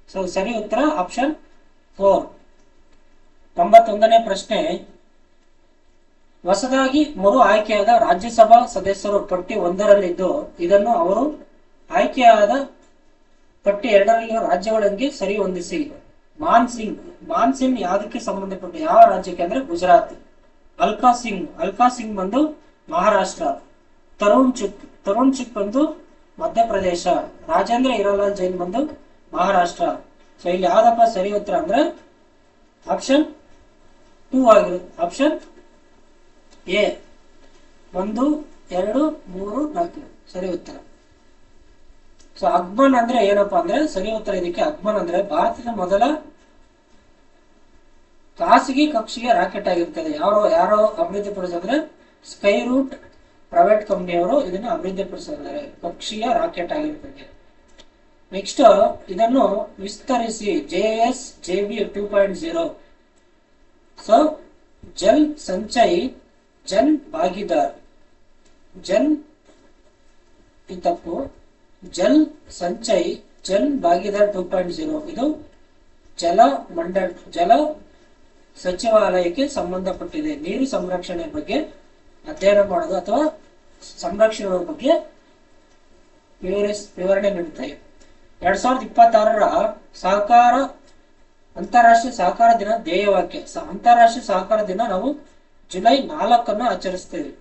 ಸೊ ಸರಿ ಉತ್ತರ ಆಪ್ಷನ್ 4. 91ನೇ ಪ್ರಶ್ನೆ. ಹೊಸದಾಗಿ ಮರು ಆಯ್ಕೆಯಾದ ರಾಜ್ಯಸಭಾ ಸದಸ್ಯರು ಪಟ್ಟಿ 1ರಲ್ಲಿದ್ದು ಇದನ್ನು ಅವರು ಆಯ್ಕೆಯಾದ ಪಟ್ಟಿ 2ರಲ್ಲಿರುವ ರಾಜ್ಯಗಳಿಗೆ ಸರಿ ಹೊಂದಿಸಿ. ಮಾನ್ಸಿಂಗ್ ಯಾವುದಕ್ಕೆ ಸಂಬಂಧಪಟ್ಟ ಯಾವ ರಾಜ್ಯಕ್ಕೆ ಅಂದ್ರೆ ಗುಜರಾತ್. ಅಲ್ಕಾ ಸಿಂಗ್ ಬಂದು ಮಹಾರಾಷ್ಟ್ರ. ತರುಣ್ ಚುಕ್ ಬಂದು ಮಧ್ಯಪ್ರದೇಶ. ರಾಜೇಂದ್ರ ಹಿರಾಲಾಲ್ ಜೈನ್ ಬಂದು ಮಹಾರಾಷ್ಟ್ರ. ಸೊ ಇಲ್ಲಿ ಯಾವ್ದಪ್ಪ ಸರಿ ಉತ್ತರ ಅಂದ್ರೆ ಆಪ್ಷನ್ 2 ಆಗಿರುತ್ತೆ. ಆಪ್ಷನ್ ಎ 1 2 3 4 ಸರಿ ಉತ್ತರ. ಸೊ ಅಗ್ಮನ್ ಅಂದ್ರೆ ಏನಪ್ಪಾ ಅಂದ್ರೆ ಸರಿ ಉತ್ತರ ಇದಕ್ಕೆ. ಅಗ್ಮನ್ ಅಂದ್ರೆ ಭಾರತದ ಮೊದಲ ಖಾಸಗಿ ಕಕ್ಷೀಯ ರಾಕೆಟ್ ಆಗಿರ್ತದೆ. ಯಾರೋ ಅಭಿವೃದ್ಧಿಪಡಿಸಿದ್ರೆ ಸ್ಕೈ ರೂಟ್ ಪ್ರೈವೇಟ್ ಕಂಪನಿಯವರು ಇದನ್ನು ಅಭಿವೃದ್ಧಿಪಡಿಸಿದ್ದಾರೆ. ಕಕ್ಷೀಯ ರಾಕೆಟ್ ಆಗಿರ್ತದೆ. ನೆಕ್ಸ್ಟ್ ಇದನ್ನು ವಿಸ್ತರಿಸಿ JSJB 2.0. ಸೊ ಜಲ್ ಸಂಚಯ್ ಜನ್ ಭಾಗಿದಾರ್ ಜನ್ ತಪ್ಪು ಜಲ್ ಸಂಚಯ್ ಜನ್ ಭಾಗಿದಾರ್ 2.0 ಇದು ಜಲ ಸಚಿವಾಲಯಕ್ಕೆ ಸಂಬಂಧಪಟ್ಟಿದೆ. ನೀರು ಸಂರಕ್ಷಣೆ ಬಗ್ಗೆ ಅಧ್ಯಯನ ಮಾಡೋದು ಅಥವಾ ಸಂರಕ್ಷಣೆ ಬಗ್ಗೆ ವಿವರಣೆ ನೀಡುತ್ತದೆ. 2026ರ ಅಂತಾರಾಷ್ಟ್ರೀಯ ಸಹಕಾರ ದಿನ ಧ್ಯೇಯವಾಕ್ಯ. ಅಂತಾರಾಷ್ಟ್ರೀಯ ಸಹಕಾರ ದಿನ ನಾವು ಜುಲೈ 4 ಆಚರಿಸ್ತೇವೆ.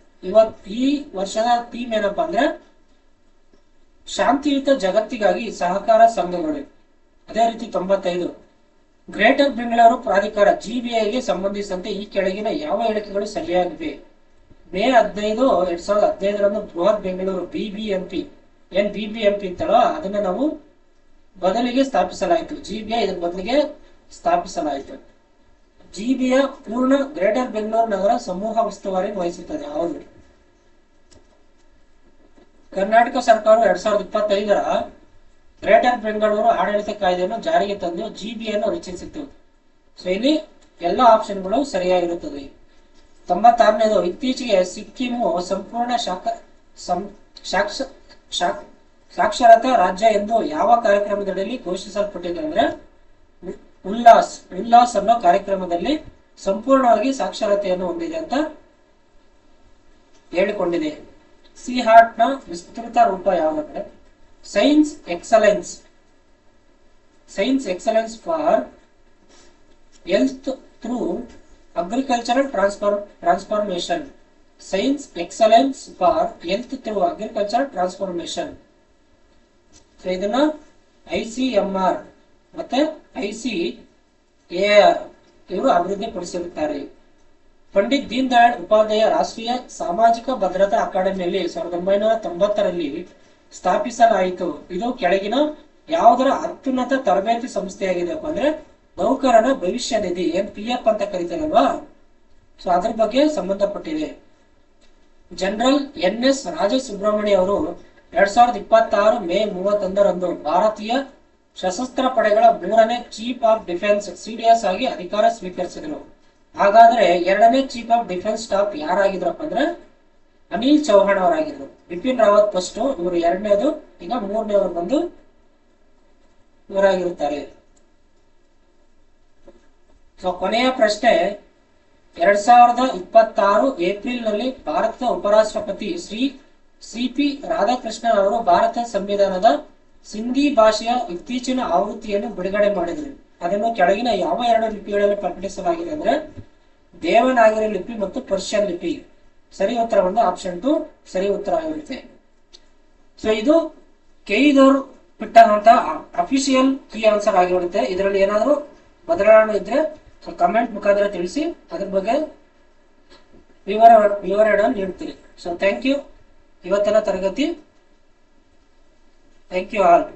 ಈ ವರ್ಷದ ಥೀಮ್ ಏನಪ್ಪಾ ಅಂದ್ರೆ ಶಾಂತಿಯುತ ಜಗತ್ತಿಗಾಗಿ ಸಹಕಾರ ಸಂಘಗಳು. ಅದೇ ರೀತಿ 95 ಗ್ರೇಟರ್ ಬೆಂಗಳೂರು ಪ್ರಾಧಿಕಾರ GBIಗೆ ಸಂಬಂಧಿಸಿದಂತೆ ಈ ಕೆಳಗಿನ ಯಾವ ಹೇಳಿಕೆಗಳು ಸರಿಯಾಗಿವೆ? ಮೇ 15, 2015 ಬೃಹತ್ ಬೆಂಗಳೂರು BBMP ಏನ್ BBMP ಅಂತಲ್ಲ ಅದನ್ನ ನಾವು ಬದಲಿಗೆ ಸ್ಥಾಪಿಸಲಾಯಿತು. GBI ಇದರ ಬದಲಿಗೆ ಸ್ಥಾಪಿಸಲಾಯಿತು. GBI ಪೂರ್ಣ ಗ್ರೇಟರ್ ಬೆಂಗಳೂರು ನಗರ ಸಮೂಹ ಉಸ್ತುವಾರಿ ವಹಿಸುತ್ತದೆ. ಹೌದು. ಕರ್ನಾಟಕ ಸರ್ಕಾರ 2025ರ ಗ್ರೇಟರ್ ಬೆಂಗಳೂರು ಆಡಳಿತ ಕಾಯ್ದೆಯನ್ನು ಜಾರಿಗೆ ತಂದು GBIಯನ್ನು ರಚಿಸಿತು. ಸೊ ಇಲ್ಲಿ ಎಲ್ಲ ಆಪ್ಷನ್ಗಳು ಸರಿಯಾಗಿರುತ್ತದೆ. 96ನೇದು ಇತ್ತೀಚೆಗೆ ಸಿಕ್ಕಿಮು ಸಂಪೂರ್ಣ ಸಾಕ್ಷರತಾ ರಾಜ್ಯ ಎಂದು ಯಾವ ಕಾರ್ಯಕ್ರಮದಲ್ಲಿ ಘೋಷಿಸಲ್ಪಟ್ಟಿದೆ ಅಂದ್ರೆ ಉಲ್ಲಾಸ್ ಅನ್ನೋ ಕಾರ್ಯಕ್ರಮದಲ್ಲಿ ಸಂಪೂರ್ಣವಾಗಿ ಸಾಕ್ಷರತೆಯನ್ನು ಹೊಂದಿದೆ ಅಂತ ಹೇಳಿಕೊಂಡಿದೆ. CHART ನ ವಿಸ್ತೃತ ರೂಪ ಯಾವುದಂದ್ರೆ science excellence for health through agricultural transformation. Science excellence for health through agricultural transformation. So ಇದನ್ನ ICMR ಮತ್ತೆ ICAR ಇವರು ಅಭಿವೃದ್ಧಿಪಡಿಸಿರುತ್ತಾರೆ. ಪಂಡಿತ್ ದೀನ್ ದಯಾಳ್ ಉಪಾಧ್ಯಾಯ ರಾಷ್ಟ್ರೀಯ ಸಾಮಾಜಿಕ ಭದ್ರತಾ ಅಕಾಡೆಮಿಯಲ್ಲಿ 1990ರಲ್ಲಿ ಸ್ಥಾಪಿಸಲಾಯಿತು. ಇದು ಕೆಳಗಿನ ಯಾವುದರ ಅತ್ಯುನ್ನತ ತರಬೇತಿ ಸಂಸ್ಥೆಯಾಗಿದೆ ಅಂದ್ರೆ ನೌಕರನ ಭವಿಷ್ಯ ನಿಧಿ ಏನ್ PF ಅಂತ ಕರೀತಾರಲ್ವಾ, ಸೊ ಅದ್ರ ಬಗ್ಗೆ ಸಂಬಂಧಪಟ್ಟಿದೆ. ಜನರಲ್ NS ರಾಜಸುಬ್ರಹ್ಮಣ್ಯ ಅವರು 2026 ಮೇ 31ರಂದು ಭಾರತೀಯ ಸಶಸ್ತ್ರ ಪಡೆಗಳ 3ನೇ ಚೀಫ್ ಆಫ್ ಡಿಫೆನ್ಸ್ CDS ಆಗಿ ಅಧಿಕಾರ ಸ್ವೀಕರಿಸಿದರು. ಹಾಗಾದ್ರೆ 2ನೇ ಚೀಫ್ ಆಫ್ ಡಿಫೆನ್ಸ್ ಸ್ಟಾಫ್ ಯಾರಾಗಿದ್ರಪ್ಪ ಅಂದ್ರೆ ಅನಿಲ್ ಚೌಹಾಣ್ ಅವರಾಗಿದ್ರು. ಬಿಪಿನ್ ರಾವತ್ ಫಸ್ಟ್, ಇವರು 2ನೇದು, ಈಗ 3ನೇವರು ಬಂದು ಇವರಾಗಿರುತ್ತಾರೆ. ಸೊ ಕೊನೆಯ ಪ್ರಶ್ನೆ, 2026 ಏಪ್ರಿಲ್ ನಲ್ಲಿ ಭಾರತದ ಉಪರಾಷ್ಟ್ರಪತಿ ಶ್ರೀ CP ರಾಧಾಕೃಷ್ಣನ್ ಅವರು ಭಾರತ ಸಂವಿಧಾನದ ಸಿಂಧಿ ಭಾಷೆಯ ಇತ್ತೀಚಿನ ಆವೃತ್ತಿಯನ್ನು ಬಿಡುಗಡೆ ಮಾಡಿದರು. ಅದನ್ನು ಕೆಳಗಿನ ಯಾವ 2 ಲಿಪಿಗಳಲ್ಲಿ ಪ್ರಕಟಿಸಲಾಗಿದೆ ಅಂದ್ರೆ ದೇವನಾಗರಿ ಲಿಪಿ ಮತ್ತು ಪರ್ಷಿಯನ್ ಲಿಪಿ. ಸರಿ ಉತ್ತರ ಬಂದು ಆಪ್ಷನ್ 2 ಸರಿ ಉತ್ತರ ಆಗಿರುತ್ತೆ. ಸೊ ಇದು ಕೆಇದವರು ಬಿಟ್ಟಂತ ಅಫಿಷಿಯಲ್ ಕೀ ಆನ್ಸರ್ ಆಗಿರುತ್ತೆ. ಇದರಲ್ಲಿ ಏನಾದರೂ ಬದಲಾವಣೆ ಇದ್ರೆ ಕಮೆಂಟ್ ಮುಖಾಂತರ ತಿಳಿಸಿ, ಅದ್ರ ಬಗ್ಗೆ ವಿವರಣೆ ನೀಡ್ತೀರಿ. So thank you. ಇವತ್ತಿನ ತರಗತಿ ಥ್ಯಾಂಕ್ ಯು ಆಲ್.